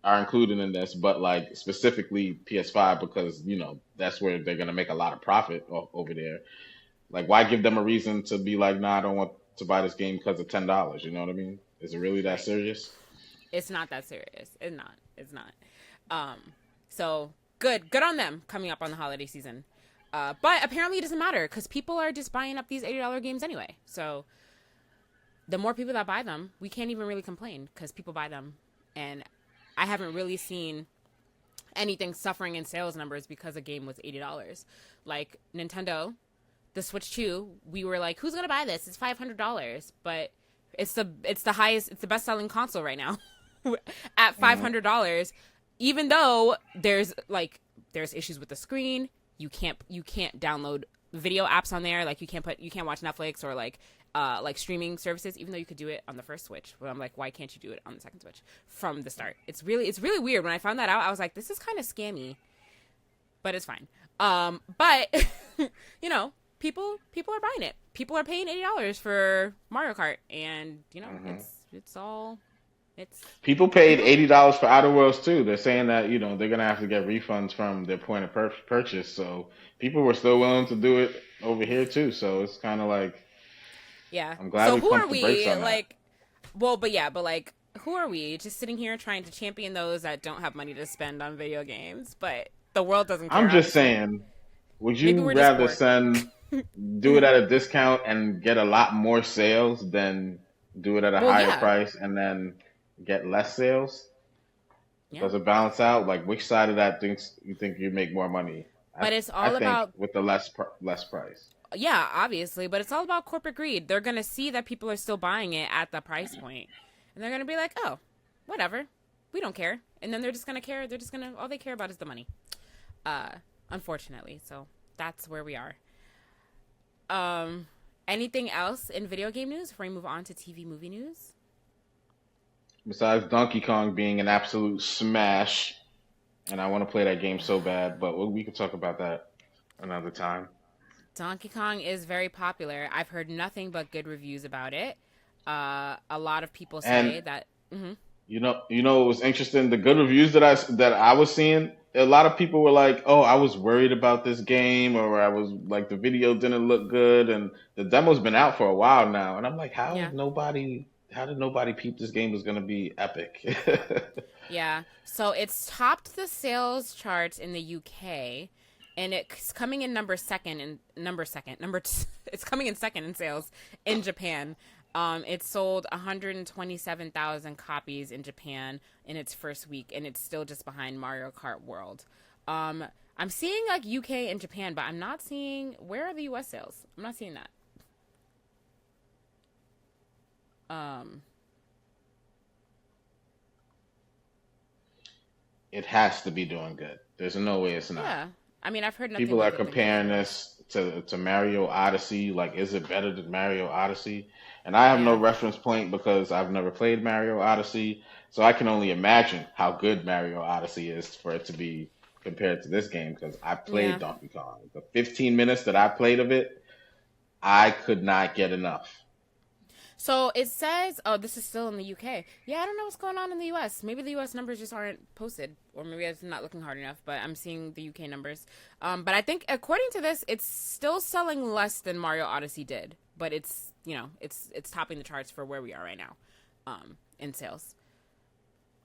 [SPEAKER 3] are included in this, but like specifically PS5 because that's where they're gonna make a lot of profit over there. Like, why give them a reason to be like, nah, I don't want to buy this game because of $10? You know what I mean? Is it really that
[SPEAKER 2] Right.
[SPEAKER 3] serious?
[SPEAKER 2] It's not that serious. It's not. It's not. Um, so good on them coming up on the holiday season. But apparently it doesn't matter because people are just buying up these $80 games anyway. So the more people that buy them, we can't even really complain because people buy them. And I haven't really seen anything suffering in sales numbers because a game was $80. Like Nintendo, the Switch 2, we were like, who's gonna buy this? It's $500, but it's the highest, it's the best selling console right now at
[SPEAKER 3] Hmm.
[SPEAKER 2] $500. Even though there's issues with the screen, you can't download video apps on there. Like you can't watch Netflix or like streaming services, even though you could do it on the first Switch. But I'm like, why can't you do it on the second Switch from the start? It's really weird. When I found that out, I was like, this is kind of scammy, but it's fine. But you know, people are buying it. People are paying $80 for Mario Kart, and
[SPEAKER 3] Hmm.
[SPEAKER 2] it's all it's
[SPEAKER 3] People paid
[SPEAKER 2] people.
[SPEAKER 3] $80 for Outer Worlds too. They're saying that they're gonna have to get refunds from their point of purchase. So people were still willing to do it over here too. So it's kind of like
[SPEAKER 2] Yeah.
[SPEAKER 3] I'm glad
[SPEAKER 2] So
[SPEAKER 3] we
[SPEAKER 2] who are
[SPEAKER 3] pumped the brakes
[SPEAKER 2] we
[SPEAKER 3] on that.
[SPEAKER 2] like? Well, but yeah, but like, who are we just sitting here trying to champion those that don't have money to spend on video games? But the world doesn't
[SPEAKER 3] I'm
[SPEAKER 2] care,
[SPEAKER 3] just
[SPEAKER 2] obviously.
[SPEAKER 3] saying, would
[SPEAKER 2] Maybe
[SPEAKER 3] you
[SPEAKER 2] we're just
[SPEAKER 3] rather
[SPEAKER 2] poor.
[SPEAKER 3] do it at a discount and get a lot more sales than do it at a
[SPEAKER 2] Well,
[SPEAKER 3] higher
[SPEAKER 2] yeah,
[SPEAKER 3] price and then get less sales?
[SPEAKER 2] yeah.
[SPEAKER 3] Does it balance out? Like, which side of that thinks you think you make more money? I
[SPEAKER 2] But it's
[SPEAKER 3] I
[SPEAKER 2] all
[SPEAKER 3] think
[SPEAKER 2] about,
[SPEAKER 3] with the less price.
[SPEAKER 2] yeah, obviously. But it's all about corporate greed. They're gonna see that people are still buying it at the price point, and they're gonna be like, oh, whatever, we don't care. And then they're just gonna care. They're just gonna all they care about is the money. Uh, Unfortunately, so that's where we are. Um, Anything else in video game news before we move on to TV movie news?
[SPEAKER 3] Besides Donkey Kong being an absolute smash, and I want to play that game so bad, but we could talk about that another time.
[SPEAKER 2] Donkey Kong is very popular. I've heard nothing but good reviews about it. A lot of people
[SPEAKER 3] And
[SPEAKER 2] say that.
[SPEAKER 3] what was interesting? The good reviews that I was seeing, a lot of people were like, "Oh, I was worried about this game," or "I was like, the video didn't look good," and the demo's been out for a while now, and I'm like,
[SPEAKER 2] Yeah,
[SPEAKER 3] how did nobody peep this game was gonna be epic?
[SPEAKER 2] yeah. So it's topped the sales charts in the UK, and it's coming in it's coming in second in sales in Japan. It sold 127,000 copies in Japan in its first week, and it's still just behind Mario Kart World. Um, I'm seeing like UK and Japan, but I'm not seeing where are the US sales. I'm not seeing that. Um,
[SPEAKER 3] It has to be doing good. There's no way it's not.
[SPEAKER 2] yeah, I mean, I've heard nothing
[SPEAKER 3] People
[SPEAKER 2] but
[SPEAKER 3] are
[SPEAKER 2] good things
[SPEAKER 3] comparing
[SPEAKER 2] before.
[SPEAKER 3] this to Mario Odyssey. Like, is it better than Mario Odyssey? And I have no
[SPEAKER 2] Yeah.
[SPEAKER 3] reference point because I've never played Mario Odyssey, so I can only imagine how good Mario Odyssey is for it to be compared to this game. Because I played
[SPEAKER 2] Yeah.
[SPEAKER 3] Donkey Kong. The 15 minutes that I played of it, I could not get enough.
[SPEAKER 2] So it says, oh, this is still in the UK. Yeah, I don't know what's going on in the US. Maybe the US numbers just aren't posted, or maybe I'm not looking hard enough. But I'm seeing the UK numbers. But I think according to this, it's still selling less than Mario Odyssey did. But it's it's topping the charts for where we are right now, in sales.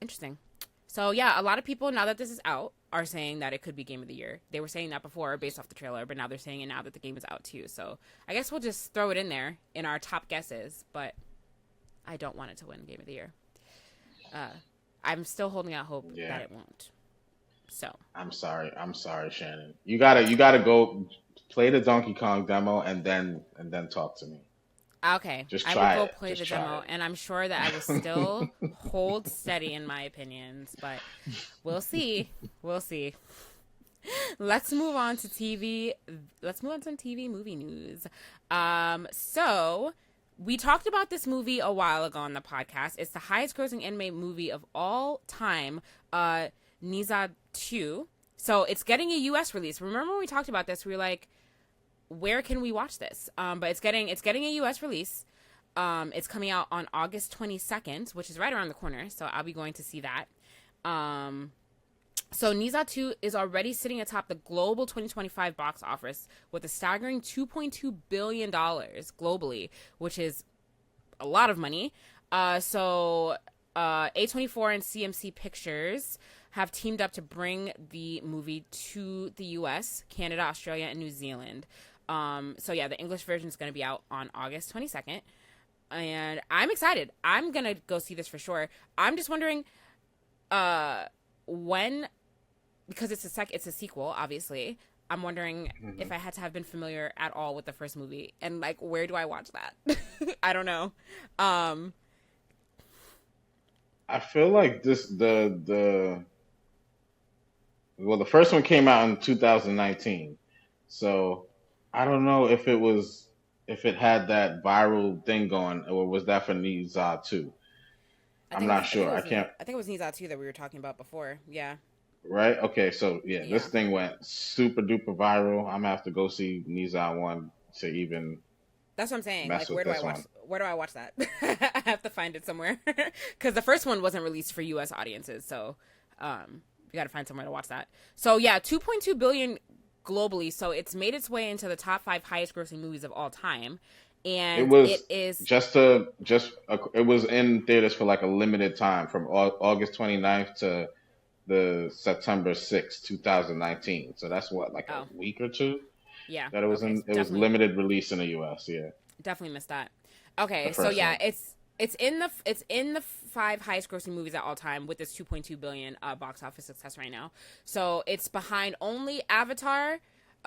[SPEAKER 2] Interesting. So yeah, a lot of people now that this is out are saying that it could be game of the year. They were saying that before based off the trailer, but now they're saying it now that the game is out too. So I guess we'll just throw it in there in our top guesses, but I don't want it to win game of the year. I'm still holding out hope
[SPEAKER 3] Yeah,
[SPEAKER 2] that it won't. So
[SPEAKER 3] I'm sorry. I'm sorry, Shannon. You gotta go play the Donkey Kong demo and then talk to me.
[SPEAKER 2] okay,
[SPEAKER 3] Just
[SPEAKER 2] I will
[SPEAKER 3] try
[SPEAKER 2] go
[SPEAKER 3] it.
[SPEAKER 2] play
[SPEAKER 3] Just
[SPEAKER 2] the
[SPEAKER 3] try
[SPEAKER 2] demo, and I'm sure that I will still hold steady in my opinions, but we'll see. We'll see. Let's move on to TV. Let's move on to some TV movie news. So we talked about this movie a while ago on the podcast. It's the highest grossing anime movie of all time, Niza 2. So it's getting a US release. Remember when we talked about this? We were like, where can we watch this? But it's getting a US release. It's coming out on August 22nd, which is right around the corner. So I'll be going to see that. So Niza 2 is already sitting atop the global 2025 box office with a staggering $2.2 billion globally, which is a lot of money. So A24 and CMC Pictures have teamed up to bring the movie to the US, Canada, Australia, and New Zealand. So yeah, the English version is going to be out on August 22nd. And I'm excited. I'm going to go see this for sure. I'm just wondering when, because it's a sequel, obviously. I'm wondering
[SPEAKER 3] Mhm.
[SPEAKER 2] if I had to have been familiar at all with the first movie, and like, where do I watch that? I don't know. Um,
[SPEAKER 3] I feel like the first one came out in 2019, so I don't know if it had that viral thing going, or was that for Niza too? I'm not
[SPEAKER 2] I think
[SPEAKER 3] sure.
[SPEAKER 2] it
[SPEAKER 3] I
[SPEAKER 2] was
[SPEAKER 3] can't.
[SPEAKER 2] I think it was Niza too that we were talking about before. Yeah,
[SPEAKER 3] Right? Okay, so yeah, this
[SPEAKER 2] yeah.
[SPEAKER 3] thing went super duper viral. I'm gonna have to go see Niza one to even
[SPEAKER 2] That's what I'm saying.
[SPEAKER 3] mess
[SPEAKER 2] Like,
[SPEAKER 3] with
[SPEAKER 2] where do I
[SPEAKER 3] this
[SPEAKER 2] watch?
[SPEAKER 3] one.
[SPEAKER 2] Where do I watch that? I have to find it somewhere because the first one wasn't released for U.S. audiences, so you got to find somewhere to watch that. So yeah, 2.2 billion globally. So it's made its way into the top 5 highest grossing movies of all time,
[SPEAKER 3] It
[SPEAKER 2] and it
[SPEAKER 3] was
[SPEAKER 2] is
[SPEAKER 3] it was in theaters for like a limited time from August 29th to the September 6th, 2019. So that's what, like a
[SPEAKER 2] oh
[SPEAKER 3] week or two
[SPEAKER 2] yeah,
[SPEAKER 3] that it was
[SPEAKER 2] okay,
[SPEAKER 3] in. It was
[SPEAKER 2] definitely
[SPEAKER 3] limited release in the US. Yeah,
[SPEAKER 2] definitely missed that.
[SPEAKER 3] the
[SPEAKER 2] Okay, so
[SPEAKER 3] first
[SPEAKER 2] yeah,
[SPEAKER 3] one.
[SPEAKER 2] it's in the 5 highest grossing movies at all time with this 2.2 billion box office success right now. So it's behind only Avatar,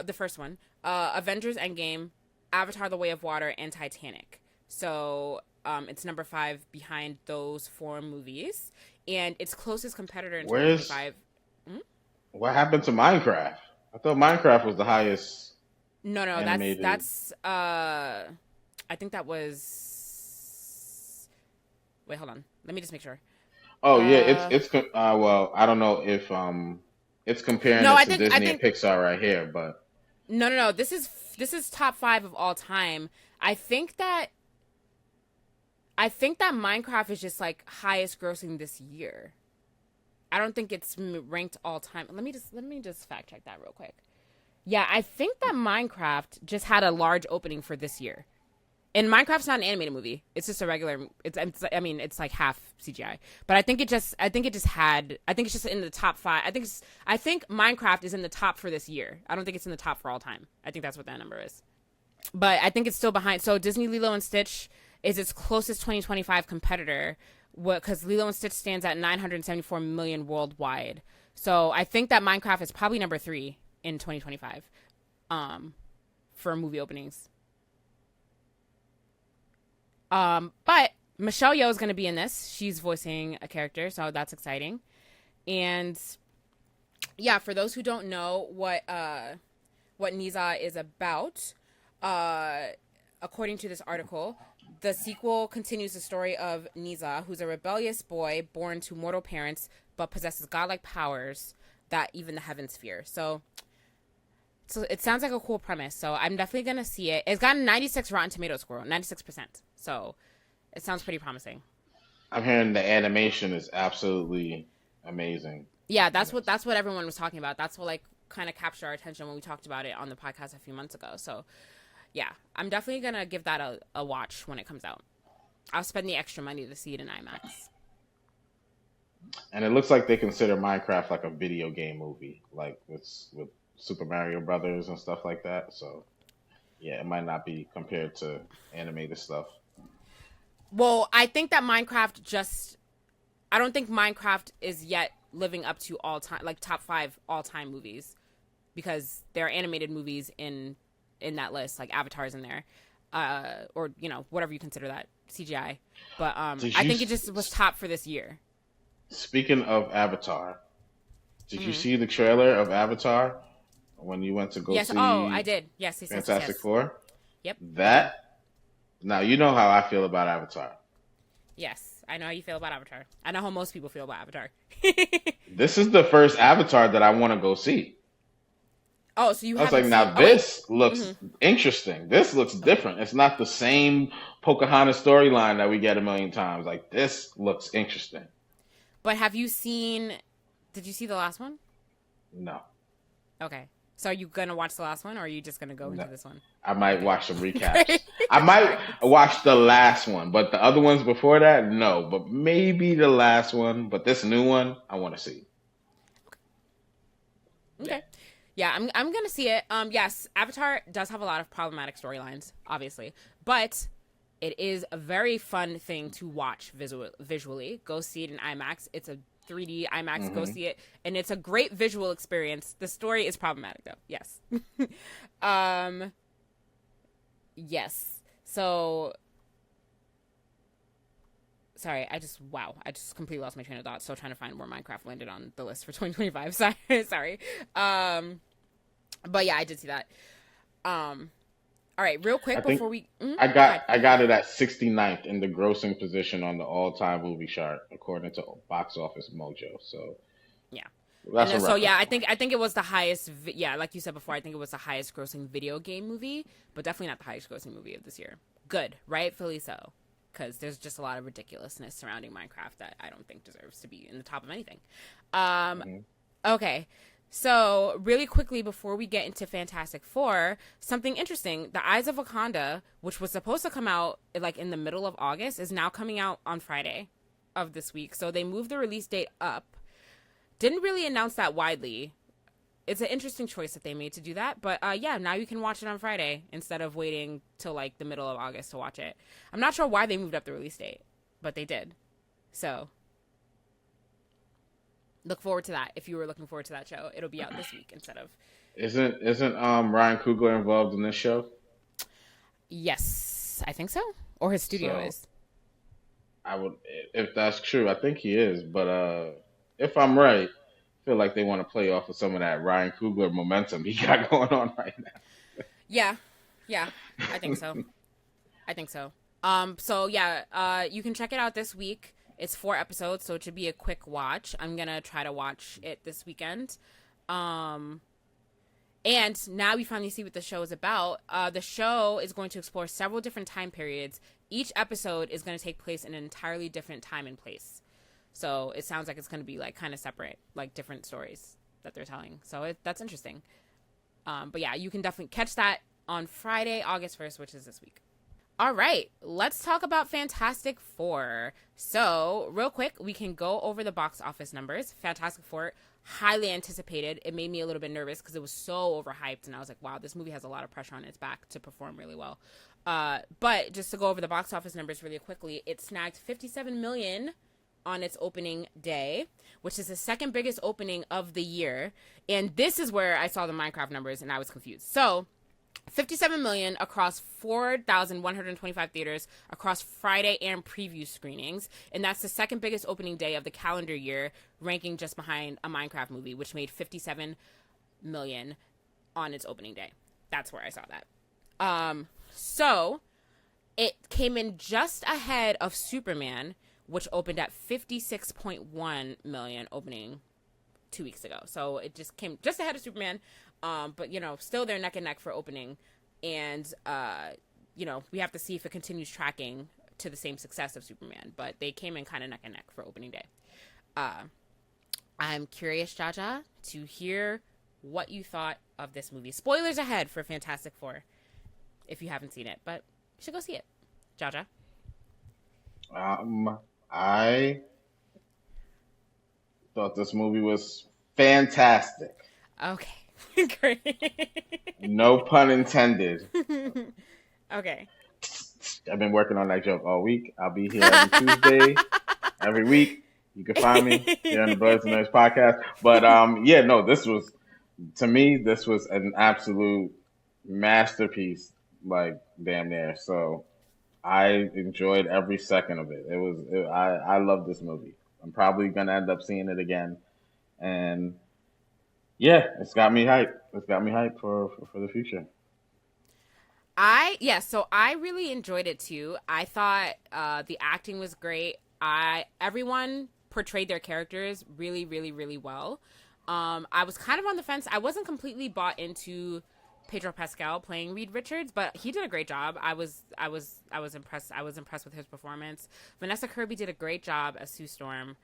[SPEAKER 2] the first one, Avengers Endgame, Avatar: The Way of Water, and Titanic. So it's number 5 behind those 4 movies, and its closest competitor in
[SPEAKER 3] Where's
[SPEAKER 2] 2025. Hmm?
[SPEAKER 3] what happened to Minecraft? I thought Minecraft was the highest
[SPEAKER 2] No,
[SPEAKER 3] animated.
[SPEAKER 2] that's I think that was. Wait, hold on. Let me just make sure.
[SPEAKER 3] Oh yeah,
[SPEAKER 2] Uh,
[SPEAKER 3] well, I don't know if it's comparing
[SPEAKER 2] no,
[SPEAKER 3] it
[SPEAKER 2] I
[SPEAKER 3] to
[SPEAKER 2] think I
[SPEAKER 3] Disney and
[SPEAKER 2] think
[SPEAKER 3] Pixar right here, but
[SPEAKER 2] no. This is top 5 of all time. I think that Minecraft is just like highest grossing this year. I don't think it's ranked all time. Let me just fact check that real quick. Yeah, I think that Minecraft just had a large opening for this year. And Minecraft's not an animated movie. It's just a regular. I mean, it's like half CGI. But I think it's just in the top 5. I think Minecraft is in the top for this year. I don't think it's in the top for all time. I think that's what that number is. But I think it's still behind. So Disney Lilo and Stitch is its closest 2025 competitor, because Lilo and Stitch stands at 974 million worldwide. So I think that Minecraft is probably number 3 in 2025, for movie openings. But Michelle Yeoh is going to be in this. She's voicing a character, so that's exciting. And yeah, for those who don't know what Niza is about, uh, according to this article, the sequel continues the story of Niza, who's a rebellious boy born to mortal parents but possesses godlike powers that even the heavens fear. So it sounds like a cool premise. So I'm definitely gonna see it. It's got a 96 Rotten Tomato score, 96%. So it sounds pretty promising.
[SPEAKER 3] I'm hearing the animation is absolutely amazing.
[SPEAKER 2] Yeah,
[SPEAKER 3] In
[SPEAKER 2] that's what everyone was talking about. That's what like kind of captured our attention when we talked about it on the podcast a few months ago. So yeah, I'm definitely gonna give that a watch when it comes out. I'll spend the extra money to see it in IMAX.
[SPEAKER 3] And it looks like they consider Minecraft like a video game movie, like with Super Mario Brothers and stuff like that. So yeah, it might not be compared to animated stuff.
[SPEAKER 2] Well, I think that I don't think Minecraft is yet living up to all time, like top 5 all time movies, because there are animated movies in that list, like Avatar's in there, or whatever you consider that CGI. But I think it just was top for this year.
[SPEAKER 3] Speaking of Avatar, did you
[SPEAKER 2] Mm-hmm.
[SPEAKER 3] see the trailer of Avatar when you went to go
[SPEAKER 2] Yes. Oh, I
[SPEAKER 3] see
[SPEAKER 2] did. Yes. Yes. Yes. Yes.
[SPEAKER 3] Fantastic
[SPEAKER 2] Yes.
[SPEAKER 3] Four?
[SPEAKER 2] Yep. I did.
[SPEAKER 3] That now you know how I feel about Avatar.
[SPEAKER 2] Yes. I know how you feel about Avatar. I know how most people feel about Avatar.
[SPEAKER 3] This is the first Avatar that I want to go see.
[SPEAKER 2] Oh, so you
[SPEAKER 3] I was like,
[SPEAKER 2] haven't seen?
[SPEAKER 3] now
[SPEAKER 2] Oh wait.
[SPEAKER 3] this looks
[SPEAKER 2] Mm-hmm.
[SPEAKER 3] interesting. This looks
[SPEAKER 2] Okay.
[SPEAKER 3] different. It's not the same Pocahontas storyline that we get a million times. Like this looks interesting.
[SPEAKER 2] But have you seen? Did you see the last one?
[SPEAKER 3] No,
[SPEAKER 2] Okay. So are you gonna watch the last one, or are you just gonna go
[SPEAKER 3] no.
[SPEAKER 2] into this one?
[SPEAKER 3] I might
[SPEAKER 2] Okay.
[SPEAKER 3] watch some recaps.
[SPEAKER 2] Great.
[SPEAKER 3] I might
[SPEAKER 2] Great.
[SPEAKER 3] watch the last one, but the other ones before that, no. But maybe the last one. But this new one, I want to see. Yeah.
[SPEAKER 2] Okay. Yeah, I'm gonna see it. Yes, Avatar does have a lot of problematic storylines, obviously, but it is a very fun thing to watch visually. Go see it in IMAX. It's a 3D IMAX. Go
[SPEAKER 3] Hmm.
[SPEAKER 2] see it, and it's a great visual experience. The story is problematic, though. Yes. um. Yes. So sorry, I just completely lost my train of thought. Still trying to find where Minecraft landed on the list for 2025. Sorry. But yeah, I did see that. Um, all right, real
[SPEAKER 3] I
[SPEAKER 2] quick
[SPEAKER 3] think
[SPEAKER 2] before we go ahead.
[SPEAKER 3] I got it at 69th in the grossing position on the all time movie chart according to Box Office Mojo. So
[SPEAKER 2] Yeah. And
[SPEAKER 3] that's a
[SPEAKER 2] then, so yeah,
[SPEAKER 3] reference point.
[SPEAKER 2] I think it was the highest. Yeah, like you said before, I think it was the highest grossing video game movie, but definitely not the highest grossing movie of this year. Good, rightfully so, because there's just a lot of ridiculousness surrounding Minecraft that I don't think deserves to be in the top of anything. Um,
[SPEAKER 3] Hmm.
[SPEAKER 2] okay, so really quickly before we get into Fantastic Four, something interesting: The Eyes of Wakanda, which was supposed to come out like in the middle of August, is now coming out on Friday of this week. So they moved the release date up. Didn't really announce that widely. It's an interesting choice that they made to do that. But yeah, now you can watch it on Friday instead of waiting till like the middle of August to watch it. I'm not sure why they moved up the release date, but they did. So look forward to that. If you were looking forward to that show, it'll be out this week instead of.
[SPEAKER 3] Isn't Ryan Coogler involved in this show?
[SPEAKER 2] Yes, I think so. Or his studio
[SPEAKER 3] So
[SPEAKER 2] is.
[SPEAKER 3] I would, if that's true, I think he is. But if I'm right, I feel like they want to play off of some of that Ryan Coogler momentum he got going on right
[SPEAKER 2] Yeah, yeah, I think
[SPEAKER 3] now.
[SPEAKER 2] so. I think so. So yeah, you can check it out this week. It's 4 episodes, so it should be a quick watch. I'm gonna try to watch it this weekend. Um, and now we finally see what the show is about. The show is going to explore several different time periods. Each episode is going to take place in an entirely different time and place. So it sounds like it's going to be like kind of separate, like different stories that they're telling. So that's interesting. But yeah, you can definitely catch that on Friday, August 1st, which is this week. All right, let's talk about Fantastic Four. So, real quick, we can go over the box office numbers. Fantastic Four, highly anticipated. It made me a little bit nervous because it was so overhyped, and I was like, wow, this movie has a lot of pressure on its back to perform really well. But just to go over the box office numbers really quickly, it snagged 57 million on its opening day, which is the second biggest opening of the year. And this is where I saw the Minecraft numbers, and I was confused. So, 57 million across 4,125 theaters across Friday and preview screenings, and that's the second biggest opening day of the calendar year, ranking just behind a Minecraft movie, which made 57 million on its opening day. That's where I saw that. So it came in just ahead of Superman, which opened at 56.1 million opening 2 weeks ago. So it just came just ahead of Superman. But, still they're neck and neck for opening. And, we have to see if it continues tracking to the same success of Superman. But they came in kind of neck and neck for opening day. I'm curious, Jaja, to hear what you thought of this movie. Spoilers ahead for Fantastic Four if you haven't seen it. But you should go see it. Jaja?
[SPEAKER 3] I thought this movie was fantastic.
[SPEAKER 2] Okay. Great.
[SPEAKER 3] No pun intended.
[SPEAKER 2] Okay.
[SPEAKER 3] I've been working on that joke all week. I'll be here every Tuesday, every week. You can find me here on the Blerdsnerds podcast. But to me, this was an absolute masterpiece, like damn near. So I enjoyed every second of it. I love this movie. I'm probably gonna end up seeing it again, and yeah, it's got me hyped. It's got me hyped for the future.
[SPEAKER 2] So I really enjoyed it too. I thought the acting was great. Everyone portrayed their characters really, really, really well. I was kind of on the fence. I wasn't completely bought into Pedro Pascal playing Reed Richards, but he did a great job. I was impressed. I was impressed with his performance. Vanessa Kirby did a great job as Sue Storm.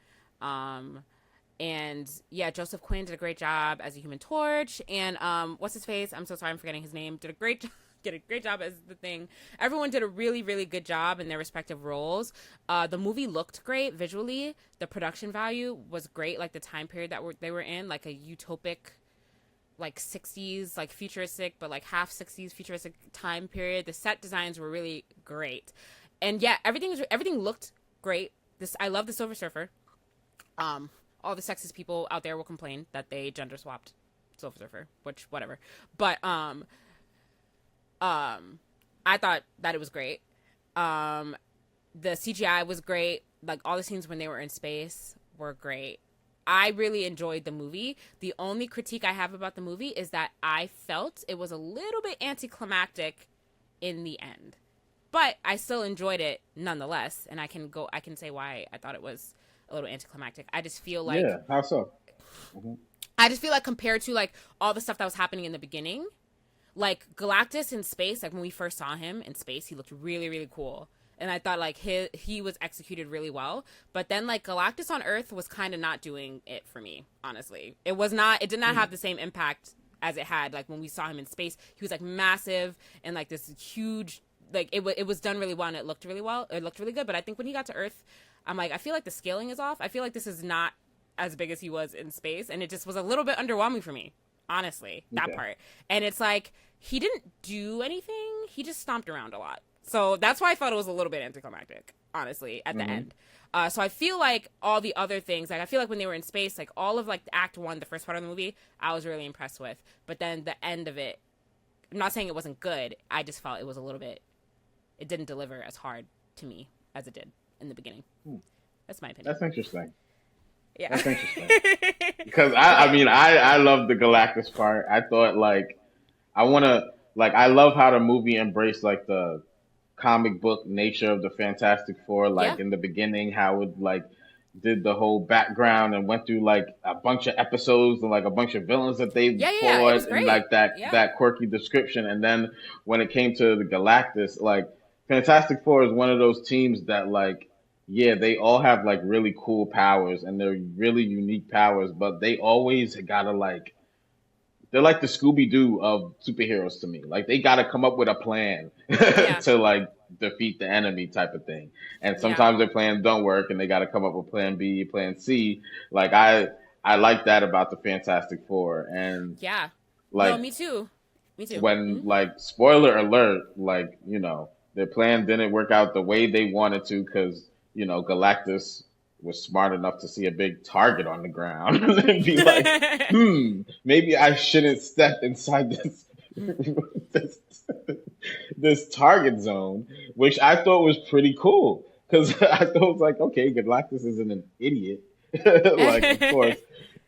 [SPEAKER 2] And yeah, Joseph Quinn did a great job as a Human Torch. And what's his face? I'm so sorry, I'm forgetting his name. Did a great job as the Thing. Everyone did a really, really good job in their respective roles. The movie looked great visually. The production value was great. Like the time period that they were in, like a utopic, like 60s, like futuristic, but like half 60s futuristic time period. The set designs were really great. And yeah, everything looked great. I love the Silver Surfer. All the sexist people out there will complain that they gender swapped Silver Surfer, which whatever. But I thought that it was great. The CGI was great. Like all the scenes when they were in space were great. I really enjoyed the movie. The only critique I have about the movie is that I felt it was a little bit anticlimactic in the end. But I still enjoyed it nonetheless, and I can say why I thought it was a little anticlimactic. I just feel like
[SPEAKER 3] how so? Mm-hmm.
[SPEAKER 2] I just feel like compared to like all the stuff that was happening in the beginning, like Galactus in space, like when we first saw him in space, he looked really, really cool. And I thought like he was executed really well. But then like Galactus on Earth was kind of not doing it for me, honestly. It did not have the same impact as it had like when we saw him in space. He was like massive and like this huge, like it was done really well and it looked really well. It looked really good. But I think when he got to Earth, I'm like, I feel like the scaling is off. I feel like this is not as big as he was in space. And it just was a little bit underwhelming for me, honestly, that part. And it's like, he didn't do anything. He just stomped around a lot. So that's why I thought it was a little bit anticlimactic, honestly, at the end. So I feel like all the other things, like I feel like when they were in space, like all of like Act 1, the first part of the movie, I was really impressed with. But then the end of it, I'm not saying it wasn't good. I just felt it was a little bit, it didn't deliver as hard to me as it did in the beginning. That's my opinion.
[SPEAKER 3] That's interesting.
[SPEAKER 2] Yeah.
[SPEAKER 3] That's interesting. Because I love the Galactus part. I thought like, I love how the movie embraced like the comic book nature of the Fantastic Four. Like in the beginning, how it like did the whole background and went through like a bunch of episodes and like a bunch of villains that they fought and like that quirky description. And then when it came to the Galactus, like Fantastic Four is one of those teams that like, yeah, they all have like really cool powers and they're really unique powers, but they always gotta like, they're like the Scooby-Doo of superheroes to me. Like they got to come up with a plan to like defeat the enemy type of thing. And sometimes their plans don't work and they got to come up with plan B, plan C. Like I like that about the Fantastic Four. And like,
[SPEAKER 2] no, me too.
[SPEAKER 3] When like, spoiler alert, like, their plan didn't work out the way they wanted to because, Galactus was smart enough to see a big target on the ground and be like, maybe I shouldn't step inside this this, this target zone, which I thought was pretty cool because I thought it was like, okay, Galactus isn't an idiot, like of course,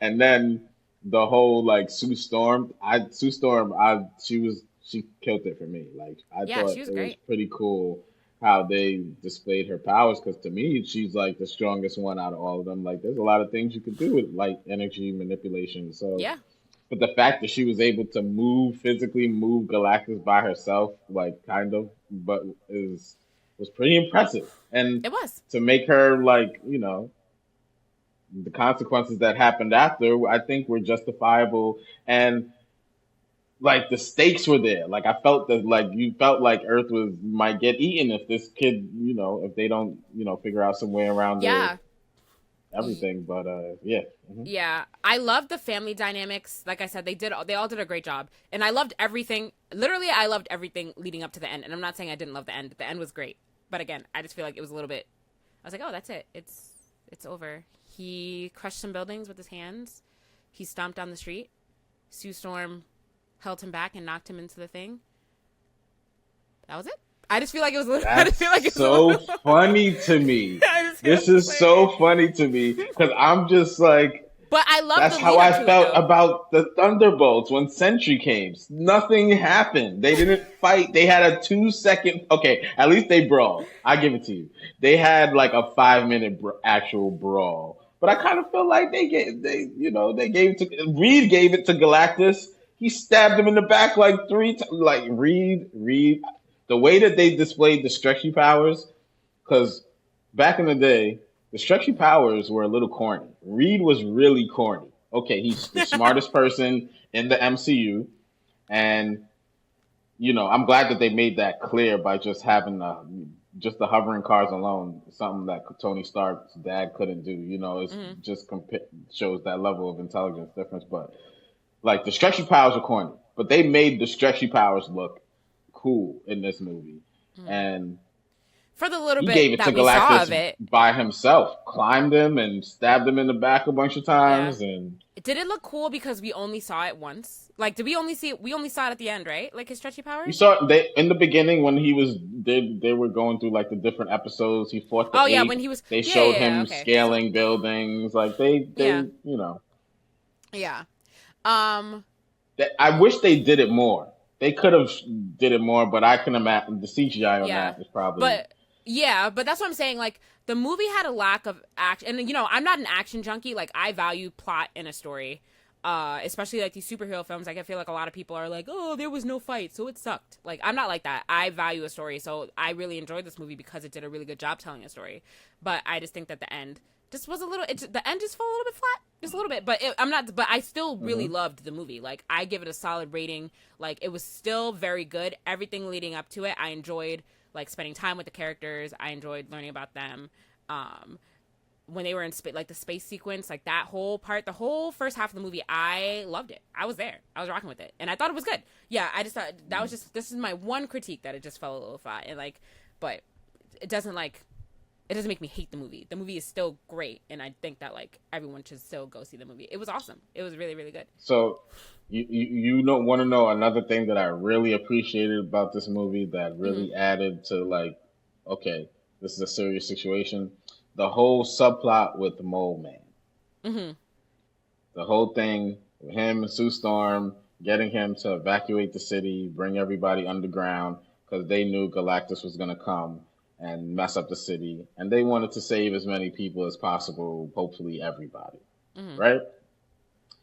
[SPEAKER 3] and then the whole like Sue Storm, she killed it for me. Like I
[SPEAKER 2] Yeah, she
[SPEAKER 3] thought
[SPEAKER 2] was
[SPEAKER 3] it was
[SPEAKER 2] great.
[SPEAKER 3] pretty cool how they displayed her powers because to me she's like the strongest one out of all of them. Like there's a lot of things you could do with light energy manipulation. So
[SPEAKER 2] Yeah.
[SPEAKER 3] but the fact that she was able to physically move Galactus by herself, like kind of, but is was pretty impressive. And
[SPEAKER 2] It was.
[SPEAKER 3] to make her like, the consequences that happened after, I think were justifiable and like the stakes were there. Like I felt that like you felt like Earth was might get eaten if this kid, if they don't, figure out some way around
[SPEAKER 2] Yeah.
[SPEAKER 3] everything. But yeah.
[SPEAKER 2] Yeah, I loved the family dynamics. Like I said, they all did a great job. And I loved everything. Literally, I loved everything leading up to the end. And I'm not saying I didn't love the end. The end was great. But again, I just feel like it was a little bit I was like, "Oh, that's it. It's over." He crushed some buildings with his hands. He stomped down the street. Sue Storm held him back and knocked him into the thing. That was it. I just feel like it was a little I just feel like
[SPEAKER 3] That's
[SPEAKER 2] it was a
[SPEAKER 3] so
[SPEAKER 2] little
[SPEAKER 3] funny to me.
[SPEAKER 2] I just feel
[SPEAKER 3] This is
[SPEAKER 2] like
[SPEAKER 3] so funny to me because I'm just like,
[SPEAKER 2] But I love
[SPEAKER 3] that's
[SPEAKER 2] the
[SPEAKER 3] how
[SPEAKER 2] lead up
[SPEAKER 3] I
[SPEAKER 2] to it
[SPEAKER 3] felt
[SPEAKER 2] though.
[SPEAKER 3] about the Thunderbolts when Sentry came. Nothing happened. They didn't fight. They had a 2 second. Okay, at least they brawled. I give it to you. They had like a 5 minute actual brawl. But I kind of feel like they gave it to Reed gave it to Galactus. He stabbed him in the back like 3 times. Like Reed. The way that they displayed the stretchy powers, because back in the day, the stretchy powers were a little corny. Reed was really corny. Okay, he's the smartest person in the MCU, and I'm glad that they made that clear by just having just the hovering cars alone, something that Tony Stark's dad couldn't do. It's
[SPEAKER 2] Mhm.
[SPEAKER 3] just shows that level of intelligence difference. But like the stretchy powers are corny, but they made the stretchy powers look cool in this movie,
[SPEAKER 2] Mhm.
[SPEAKER 3] and
[SPEAKER 2] For the little
[SPEAKER 3] he
[SPEAKER 2] bit
[SPEAKER 3] gave it to
[SPEAKER 2] that we saw of
[SPEAKER 3] Galactus
[SPEAKER 2] it,
[SPEAKER 3] by himself, climbed him and stabbed him in the back a bunch of
[SPEAKER 2] yeah.
[SPEAKER 3] times, and
[SPEAKER 2] Did it look cool because we only saw it once? Like, did we only see it? We only saw it at the end, right? Like his stretchy
[SPEAKER 3] you
[SPEAKER 2] powers?
[SPEAKER 3] saw they in the beginning when they were going through like the different episodes. He fought the
[SPEAKER 2] Oh yeah, when
[SPEAKER 3] ape.
[SPEAKER 2] he was.
[SPEAKER 3] They
[SPEAKER 2] Yeah, yeah,
[SPEAKER 3] showed
[SPEAKER 2] yeah.
[SPEAKER 3] him
[SPEAKER 2] Okay, so
[SPEAKER 3] scaling buildings. Like they
[SPEAKER 2] yeah,
[SPEAKER 3] you know.
[SPEAKER 2] yeah. Um,
[SPEAKER 3] I wish they did it more. They could have did it more, but I can imagine the CGI on
[SPEAKER 2] yeah,
[SPEAKER 3] that is probably.
[SPEAKER 2] but yeah, but that's what I'm saying. Like the movie had a lack of action, and I'm not an action junkie. Like I value plot in a story. Especially like these superhero films, like I feel like a lot of people are like, "Oh, there was no fight, so it sucked." Like I'm not like that. I value a story, so I really enjoyed this movie because it did a really good job telling a story. But I just think that the end just was a little. The end just fell a little bit flat, just a little bit. But I'm not. But I still really
[SPEAKER 3] Mhm.
[SPEAKER 2] loved the movie. Like I give it a solid rating. Like it was still very good. Everything leading up to it, I enjoyed. Like spending time with the characters, I enjoyed learning about them. Um, when they were in like the space sequence, like that whole part, the whole first half of the movie, I loved it. I was there. I was rocking with it, and I thought it was good. Yeah, I just thought that was just this is my one critique that it just fell a little flat, and like, but it doesn't make me hate the movie. The movie is still great, and I think that like everyone should still go see the movie. It was awesome. It was really really good.
[SPEAKER 3] So you want to know another thing that I really appreciated about this movie that
[SPEAKER 2] Mhm.
[SPEAKER 3] really added to like, okay, this is a serious situation. The whole subplot with the Mole Man,
[SPEAKER 2] Mhm.
[SPEAKER 3] the whole thing with him and Sue Storm getting him to evacuate the city, bring everybody underground because they knew Galactus was gonna come and mess up the city, and they wanted to save as many people as possible, hopefully everybody,
[SPEAKER 2] Mhm.
[SPEAKER 3] right?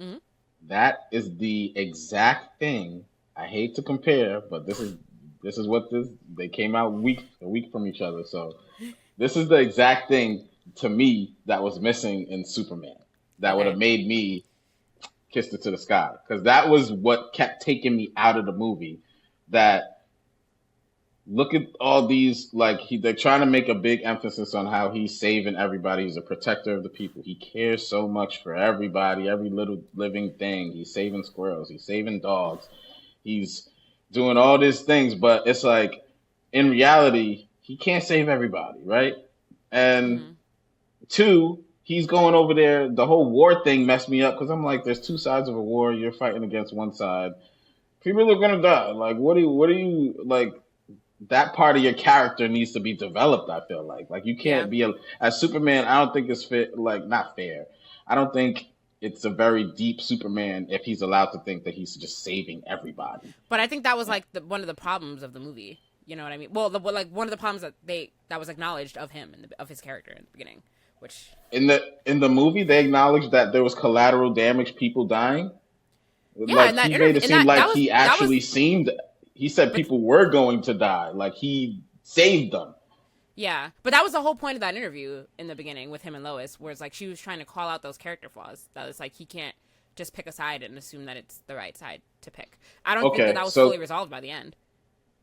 [SPEAKER 2] Mhm.
[SPEAKER 3] That is the exact thing. I hate to compare, but this is what this they came out a week from each other. So this is the exact thing to me that was missing in Superman. That would have
[SPEAKER 2] Okay.
[SPEAKER 3] made me kiss it to the sky because that was what kept taking me out of the movie. That look at all these they're trying to make a big emphasis on how he's saving everybody. He's a protector of the people. He cares so much for everybody, every little living thing. He's saving squirrels, he's saving dogs, he's doing all these things, but it's like in reality he can't save everybody, right? And
[SPEAKER 2] Mhm.
[SPEAKER 3] two, he's going over there. The whole war thing messed me up because I'm like, there's two sides of a war. You're fighting against one side. People are gonna die. Like, what do you like? That part of your character needs to be developed. I feel like you
[SPEAKER 2] Yeah.
[SPEAKER 3] can't be as Superman. I don't think it's fit. Like, not fair. I don't think it's a very deep Superman if he's allowed to think that he's just saving everybody.
[SPEAKER 2] But I think that was like one of the problems of the movie. You know what I mean? Well, like one of the problems that was acknowledged of him of his character in the beginning, which
[SPEAKER 3] In the movie, they acknowledged that there was collateral damage, people dying.
[SPEAKER 2] yeah,
[SPEAKER 3] Like
[SPEAKER 2] in that
[SPEAKER 3] he made
[SPEAKER 2] interview,
[SPEAKER 3] it
[SPEAKER 2] and
[SPEAKER 3] seem like
[SPEAKER 2] that
[SPEAKER 3] he
[SPEAKER 2] that was
[SPEAKER 3] actually seemed. He said
[SPEAKER 2] but
[SPEAKER 3] people were going to die. Like he saved them.
[SPEAKER 2] yeah, but that was the whole point of that interview in the beginning with him and Lois, where it's like she was trying to call out those character flaws. That it's like he can't just pick a side and assume that it's the right side to pick. I don't think
[SPEAKER 3] Okay,
[SPEAKER 2] that was fully resolved by the end.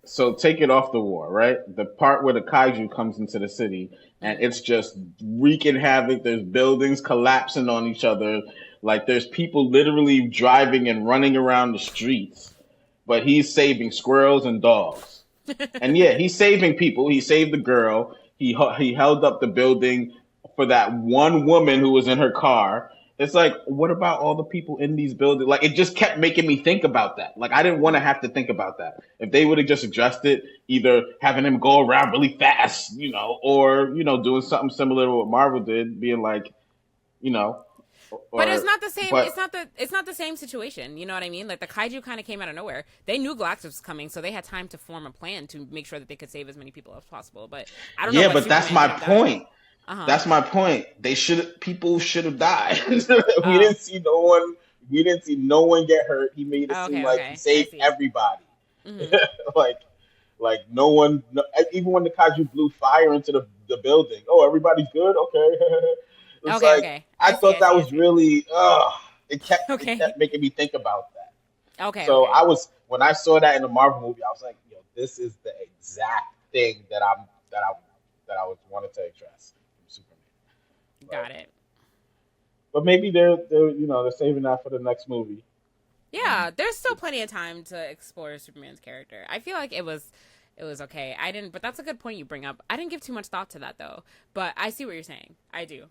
[SPEAKER 3] so take it off the war, right? The part where the kaiju comes into the city and
[SPEAKER 2] Mm-hmm.
[SPEAKER 3] it's just wreaking havoc. There's buildings collapsing on each other. Like there's people literally driving and running around the streets, but he's saving squirrels and dogs. And yeah, he's saving people. He saved the girl. He held up the building for that one woman who was in her car. It's like, what about all the people in these buildings? Like, it just kept making me think about that. Like, I didn't want to have to think about that. If they would have just addressed it, either having him go around really fast, or doing something similar to what Marvel did, being like, you know,
[SPEAKER 2] But it's
[SPEAKER 3] or
[SPEAKER 2] not the same.
[SPEAKER 3] but
[SPEAKER 2] It's not the same situation. You know what I mean? Like the kaiju kind of came out of nowhere. They knew Galactus was coming, so they had time to form a plan to make sure that they could save as many people as possible. But I don't know.
[SPEAKER 3] yeah,
[SPEAKER 2] What
[SPEAKER 3] but that's
[SPEAKER 2] Superman
[SPEAKER 3] my
[SPEAKER 2] ended up dying.
[SPEAKER 3] point.
[SPEAKER 2] Uh-huh.
[SPEAKER 3] That's my point. People should have died. We
[SPEAKER 2] Oh.
[SPEAKER 3] didn't see no one. We didn't see no one get hurt. He made it
[SPEAKER 2] Oh,
[SPEAKER 3] seem
[SPEAKER 2] okay.
[SPEAKER 3] like he
[SPEAKER 2] Okay. I
[SPEAKER 3] saved
[SPEAKER 2] see.
[SPEAKER 3] everybody.
[SPEAKER 2] Hmm.
[SPEAKER 3] like, like no one. No, even when the kaiju blew fire into the building, oh, everybody's good. Okay. It's
[SPEAKER 2] Okay.
[SPEAKER 3] like
[SPEAKER 2] Okay.
[SPEAKER 3] I
[SPEAKER 2] I see.
[SPEAKER 3] thought
[SPEAKER 2] I
[SPEAKER 3] that
[SPEAKER 2] see. I
[SPEAKER 3] was
[SPEAKER 2] see.
[SPEAKER 3] really. It
[SPEAKER 2] Okay.
[SPEAKER 3] kept making me think about that.
[SPEAKER 2] Okay.
[SPEAKER 3] So
[SPEAKER 2] Okay.
[SPEAKER 3] I was when I saw that in the Marvel movie, I was like, yo, this is the exact thing that I was wanted to address from Superman.
[SPEAKER 2] Got it.
[SPEAKER 3] But maybe they're saving that for the next movie.
[SPEAKER 2] Yeah, there's still plenty of time to explore Superman's character. I feel like it was okay. I didn't, but that's a good point you bring up. I didn't give too much thought to that though. But I see what you're saying. I do.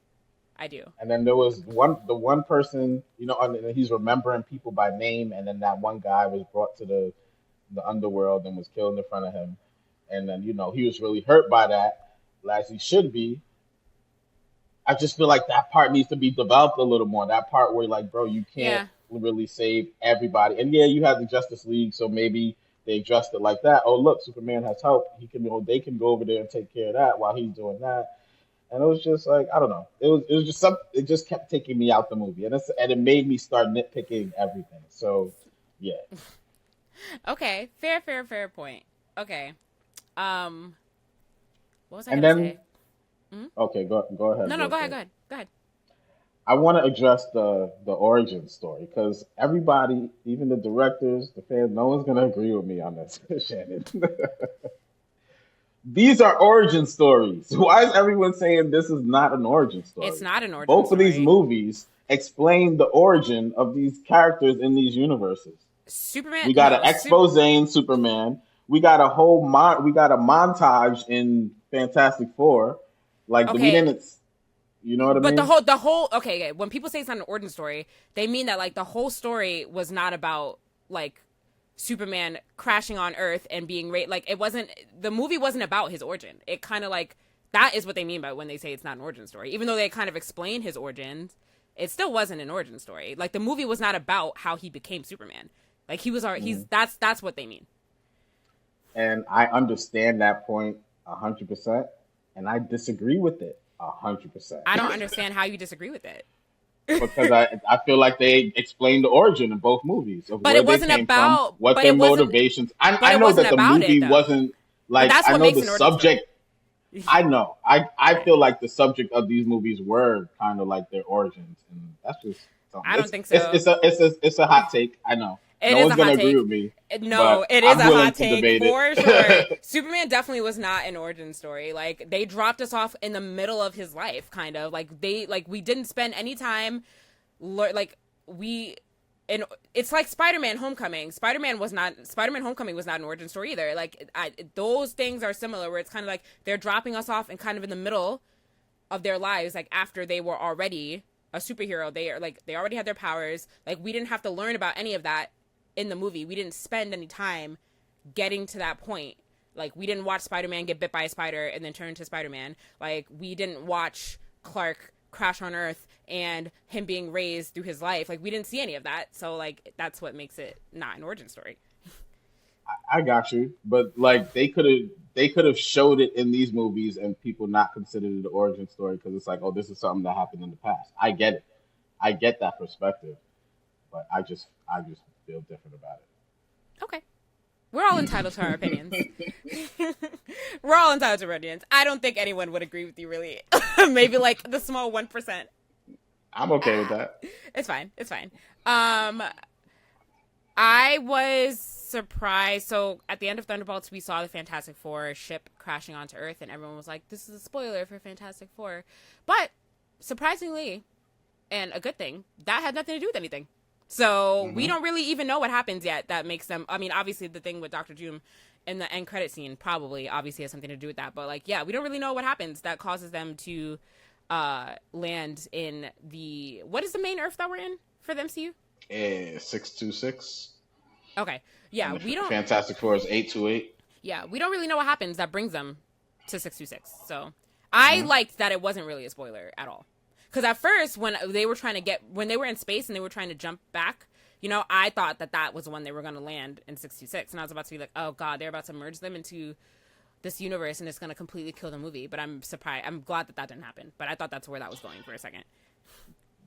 [SPEAKER 3] And then there was the one person, and he's remembering people by name, and then that one guy was brought to the underworld and was killed in front of him, and then he was really hurt by that, as he should be. I just feel like that part needs to be developed a little more. That part where, like, bro, you can't
[SPEAKER 2] Yeah.
[SPEAKER 3] really save everybody. And yeah, you have the Justice League, so maybe they addressed it like that. Oh, look, Superman has help. They can go over there and take care of that while he's doing that. And it was just like, I don't know. It was just something. It just kept taking me out the movie, and it made me start nitpicking everything. So yeah.
[SPEAKER 2] Okay. Fair point. Okay. What was I
[SPEAKER 3] And
[SPEAKER 2] gonna
[SPEAKER 3] then
[SPEAKER 2] say? Hmm?
[SPEAKER 3] okay, go ahead.
[SPEAKER 2] No,
[SPEAKER 3] real
[SPEAKER 2] go ahead.
[SPEAKER 3] quick.
[SPEAKER 2] Go ahead.
[SPEAKER 3] I want to address the origin story because everybody, even the directors, the fans, no one's gonna agree with me on this, Shannon. These are origin stories. Why is everyone saying this is not an origin
[SPEAKER 2] It's
[SPEAKER 3] story?
[SPEAKER 2] not an origin
[SPEAKER 3] Both of these
[SPEAKER 2] story.
[SPEAKER 3] movies explain the origin of these characters in these universes.
[SPEAKER 2] Superman.
[SPEAKER 3] We got an
[SPEAKER 2] No.
[SPEAKER 3] expose in Superman. We got a we got a montage in Fantastic Four. Like we
[SPEAKER 2] Okay.
[SPEAKER 3] didn't, you know what I
[SPEAKER 2] But
[SPEAKER 3] mean?
[SPEAKER 2] the whole okay. When people say it's not an origin story, they mean that like the whole story was not about like Superman crashing on Earth and being raped. Like it wasn't. The movie wasn't about his origin. It kind of like that is what they mean by when they say it's not an origin story. Even though they kind of explain his origins, it still wasn't an origin story. Like the movie was not about how he became Superman. Like he was already. He's that's what they mean.
[SPEAKER 3] And I understand that point 100%, and I disagree with it 100%.
[SPEAKER 2] I don't understand how you disagree with it.
[SPEAKER 3] Because I feel like they explained the origin in both movies of
[SPEAKER 2] But
[SPEAKER 3] where
[SPEAKER 2] it
[SPEAKER 3] they
[SPEAKER 2] wasn't
[SPEAKER 3] came
[SPEAKER 2] about.
[SPEAKER 3] from, what
[SPEAKER 2] But
[SPEAKER 3] their
[SPEAKER 2] it wasn't.
[SPEAKER 3] motivations.
[SPEAKER 2] But
[SPEAKER 3] I
[SPEAKER 2] it
[SPEAKER 3] know
[SPEAKER 2] wasn't
[SPEAKER 3] that the
[SPEAKER 2] about
[SPEAKER 3] movie
[SPEAKER 2] it though.
[SPEAKER 3] wasn't
[SPEAKER 2] But
[SPEAKER 3] like
[SPEAKER 2] that's
[SPEAKER 3] I
[SPEAKER 2] what
[SPEAKER 3] know
[SPEAKER 2] makes
[SPEAKER 3] the
[SPEAKER 2] an origin
[SPEAKER 3] subject.
[SPEAKER 2] story.
[SPEAKER 3] I know. I
[SPEAKER 2] Okay.
[SPEAKER 3] feel like the subject of these movies were kind of like their origins, and that's just something.
[SPEAKER 2] I don't think so.
[SPEAKER 3] It's a hot take. I know.
[SPEAKER 2] It
[SPEAKER 3] No
[SPEAKER 2] is
[SPEAKER 3] one's
[SPEAKER 2] a
[SPEAKER 3] gonna
[SPEAKER 2] hot
[SPEAKER 3] agree
[SPEAKER 2] take.
[SPEAKER 3] with me,
[SPEAKER 2] No,
[SPEAKER 3] but
[SPEAKER 2] it is
[SPEAKER 3] I'm
[SPEAKER 2] a
[SPEAKER 3] willing
[SPEAKER 2] hot
[SPEAKER 3] to
[SPEAKER 2] take
[SPEAKER 3] debate
[SPEAKER 2] for sure.
[SPEAKER 3] it.
[SPEAKER 2] Superman definitely was not an origin story. Like they dropped us off in the middle of his life, kind of like we didn't spend any time, like we. And it's like Spider-Man Homecoming. Spider-Man Homecoming was not an origin story either. Like those things are similar, where it's kind of like they're dropping us off and kind of in the middle of their lives, like after they were already a superhero. They already had their powers. Like we didn't have to learn about any of that in the movie. We didn't spend any time getting to that point. Like, we didn't watch Spider-Man get bit by a spider and then turn into Spider-Man. Like, we didn't watch Clark crash on Earth and him being raised through his life. Like, we didn't see any of that. So, like, that's what makes it not an origin story.
[SPEAKER 3] I got you, but like they could have showed it in these movies and people not considered it an origin story because it's like, oh, this is something that happened in the past. I get it. I get that perspective, but I just feel different about
[SPEAKER 2] Okay. We're all entitled to our opinions. We're all entitled to our opinions. I don't think anyone would agree with you, really. Maybe, like, the small 1%.
[SPEAKER 3] I'm okay with that.
[SPEAKER 2] It's fine. It's fine. I was surprised. So at the end of Thunderbolts, we saw the Fantastic Four ship crashing onto Earth, and everyone was like, this is a spoiler for Fantastic Four. But surprisingly, and a good thing, that had nothing to do with anything. So we don't really even know what happens yet that makes them, I mean, obviously the thing with Doctor Doom in the end credit scene probably obviously has something to do with that. But, like, yeah, we don't really know what happens that causes them to land in the, what is the main Earth that we're in for the MCU?
[SPEAKER 3] 626.
[SPEAKER 2] Okay. Yeah,
[SPEAKER 3] And the
[SPEAKER 2] we don't.
[SPEAKER 3] Fantastic Four is 828.
[SPEAKER 2] Yeah, we don't really know what happens that brings them to 626. So I liked that it wasn't really a spoiler at all. Because at first, when they were when they were in space and they were trying to jump back, you know, I thought that was the one they were going to land in 626. And I was about to be like, oh, God, they're about to merge them into this universe and it's going to completely kill the movie. But I'm surprised. I'm glad that didn't happen. But I thought that's where that was going for a second.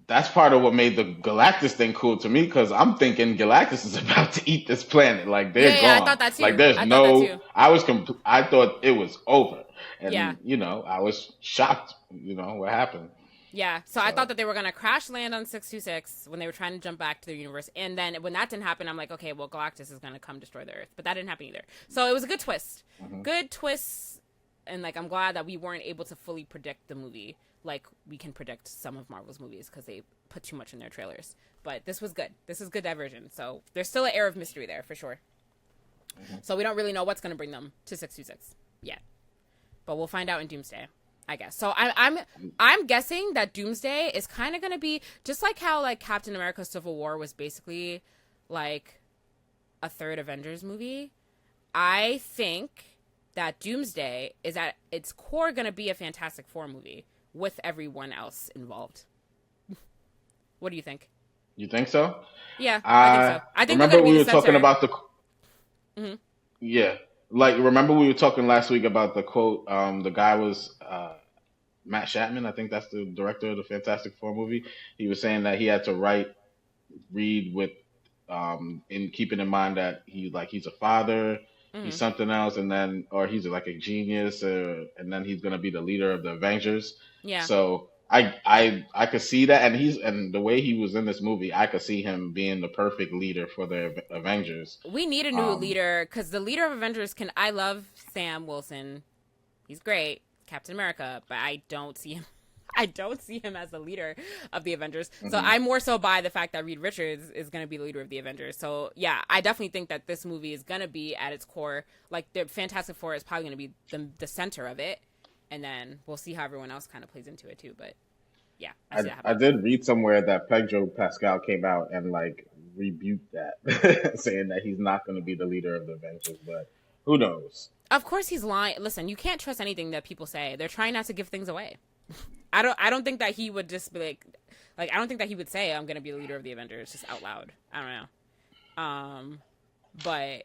[SPEAKER 3] That's part of what made the Galactus thing cool to me because I'm thinking Galactus is about to eat this planet. Like they're
[SPEAKER 2] Yeah,
[SPEAKER 3] gone.
[SPEAKER 2] I thought that too.
[SPEAKER 3] Like there's
[SPEAKER 2] I thought that too.
[SPEAKER 3] I thought it was over, and
[SPEAKER 2] Yeah.
[SPEAKER 3] I was shocked. What happened.
[SPEAKER 2] Yeah, so I thought that they were going to crash land on 626 when they were trying to jump back to their universe. And then when that didn't happen, I'm like, okay, well, Galactus is going to come destroy the Earth. But that didn't happen either. So it was a good twist. Good twist. And, like, I'm glad that we weren't able to fully predict the movie like we can predict some of Marvel's movies because they put too much in their trailers. But this was good. This is good diversion. So there's still an air of mystery there for sure. So we don't really know what's going to bring them to 626 yet. But we'll find out in Doomsday, I guess. So I'm guessing that Doomsday is kind of going to be just like how, like, Captain America Civil War was basically like a third Avengers movie. I think that Doomsday is at its core going to be a Fantastic Four movie with everyone else involved. What do you think?
[SPEAKER 3] You think so?
[SPEAKER 2] Yeah, I think so. I think
[SPEAKER 3] remember we were
[SPEAKER 2] center.
[SPEAKER 3] talking about yeah, like remember we were talking last week about the quote. The guy was Matt Shatman. I think that's the director of the Fantastic Four movie. He was saying that he had to read with in keeping in mind that he's a father, he's something else, and then or he's like a genius, and then he's gonna be the leader of the Avengers.
[SPEAKER 2] Yeah.
[SPEAKER 3] So I could see that, and the way he was in this movie, I could see him being the perfect leader for the Avengers.
[SPEAKER 2] We need a new leader because the leader of Avengers I love Sam Wilson, he's great, Captain America, but I don't see him. I don't see him as the leader of the Avengers. So I'm more so by the fact that Reed Richards is going to be the leader of the Avengers. So yeah, I definitely think that this movie is going to be at its core, like the Fantastic Four is probably going to be the center of it. And then we'll see how everyone else kind of plays into it too. But yeah,
[SPEAKER 3] I did read somewhere that Pedro Pascal came out and like rebuked that, saying that he's not going to be the leader of the Avengers. But who knows?
[SPEAKER 2] Of course he's lying. Listen, you can't trust anything that people say. They're trying not to give things away. I don't think that he would just be like I don't think that he would say I'm going to be the leader of the Avengers just out loud. I don't know. But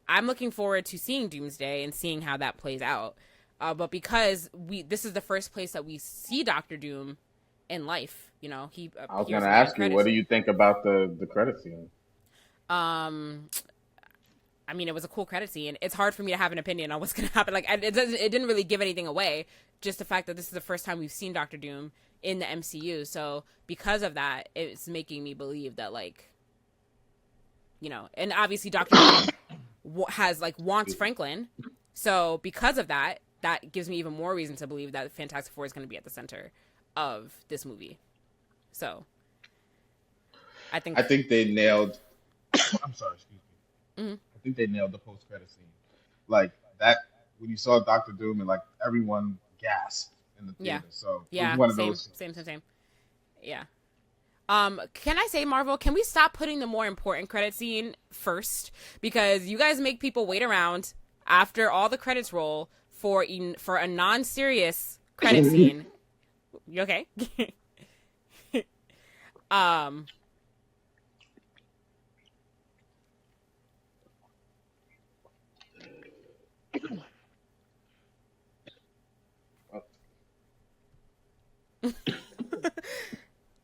[SPEAKER 2] I'm looking forward to seeing Doomsday and seeing how that plays out. But because this is the first place that we see Doctor Doom in life, I was
[SPEAKER 3] going to ask you, what do you think about the credit scene?
[SPEAKER 2] I mean, it was a cool credit scene. It's hard for me to have an opinion on what's going to happen. Like, it didn't really give anything away. Just the fact that this is the first time we've seen Doctor Doom in the MCU. So because of that, it's making me believe that, like, and obviously Doctor Doom wants Franklin. So because of that, that gives me even more reason to believe that Fantastic Four is going to be at the center of this movie. So I think
[SPEAKER 3] they nailed. I'm sorry, excuse me. I think they nailed the post-credit scene, like that when you saw Doctor Doom and like everyone gasped in the theater.
[SPEAKER 2] Yeah.
[SPEAKER 3] So
[SPEAKER 2] yeah,
[SPEAKER 3] it was one of
[SPEAKER 2] same,
[SPEAKER 3] those.
[SPEAKER 2] same. Yeah. Can I say, Marvel, can we stop putting the more important credit scene first? Because you guys make people wait around after all the credits roll for a non-serious credit scene. You okay? um,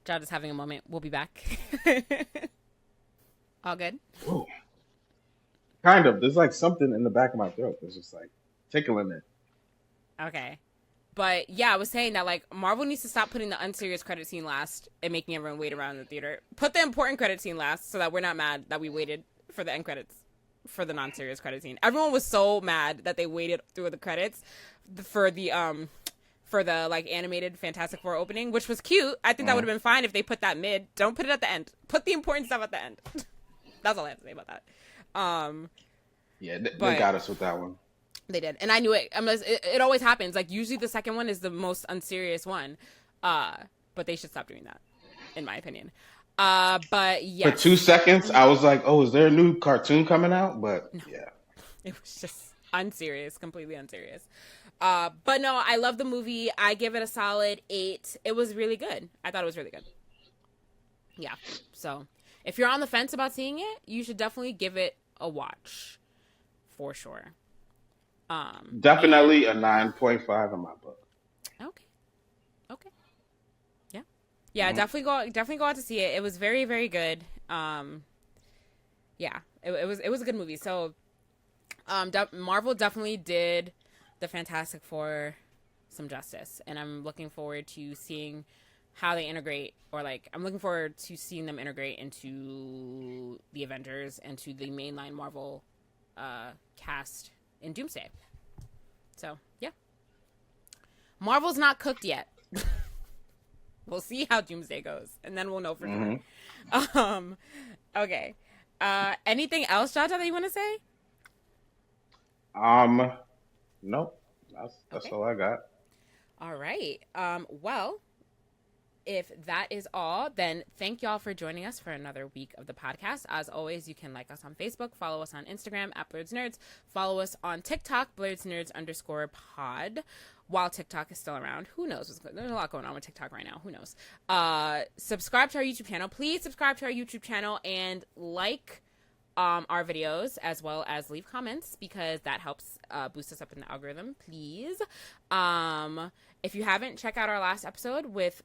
[SPEAKER 2] Jad is having a moment. We'll be back. All good?
[SPEAKER 3] Whoa. Kind of. There's like something in the back of my throat. There's just like tickling it.
[SPEAKER 2] Okay. But yeah, I was saying that like Marvel needs to stop putting the unserious credit scene last and making everyone wait around in the theater. Put the important credit scene last so that we're not mad that we waited for the end credits for the non-serious credit scene. Everyone was so mad that they waited through the credits for the like animated Fantastic Four opening, which was cute. I think that would have been fine if they put that mid. Don't put it at the end. Put the important stuff at the end. That's all I have to say about that.
[SPEAKER 3] Yeah, they got us with that one.
[SPEAKER 2] They did, and I knew it. I mean, it always happens. Like usually, the second one is the most unserious one, but they should stop doing that, in my opinion. But yeah,
[SPEAKER 3] for 2 seconds, I was like, "Oh, is there a new cartoon coming out?" But no. Yeah,
[SPEAKER 2] it was just unserious, completely unserious. But no, I love the movie. I give it a solid 8. It was really good. I thought it was really good. Yeah. So if you're on the fence about seeing it, you should definitely give it a watch, for sure.
[SPEAKER 3] Definitely a 9.5 in my book.
[SPEAKER 2] Okay. Yeah. Definitely go out to see it. It was very, very good. Yeah, it was a good movie. So, Marvel definitely did the Fantastic Four some justice, and I'm looking forward to seeing how they integrate, or like I'm looking forward to seeing them integrate into the Avengers and to the mainline Marvel cast in Doomsday. So yeah, Marvel's not cooked yet. We'll see how Doomsday goes, and then we'll know for sure. Okay. Anything else, Jaja, that you want to say?
[SPEAKER 3] Nope. That's all I got.
[SPEAKER 2] All right. Well, if that is all, then thank y'all for joining us for another week of the podcast. As always, you can like us on Facebook, follow us on Instagram at Blerdsnerds, follow us on TikTok, Blerdsnerds_pod. While TikTok is still around, who knows? There's a lot going on with TikTok right now. Who knows? Subscribe to our YouTube channel. Please subscribe to our YouTube channel and like our videos, as well as leave comments, because that helps boost us up in the algorithm. Please. If you haven't, check out our last episode with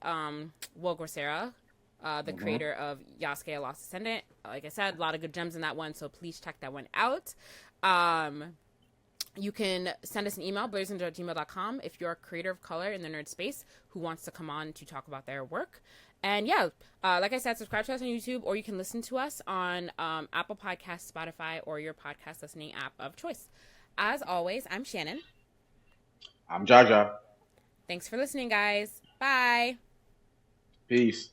[SPEAKER 2] Will Grosera, the creator of Yasuke: A Lost Descendant. Like I said, a lot of good gems in that one, so please check that one out. You can send us an email, blerdsnerds@gmail.com, if you're a creator of color in the nerd space who wants to come on to talk about their work. And yeah, like I said, subscribe to us on YouTube, or you can listen to us on Apple Podcasts, Spotify, or your podcast listening app of choice. As always, I'm Shannon.
[SPEAKER 3] I'm Jaja.
[SPEAKER 2] Thanks for listening, guys. Bye.
[SPEAKER 3] Peace.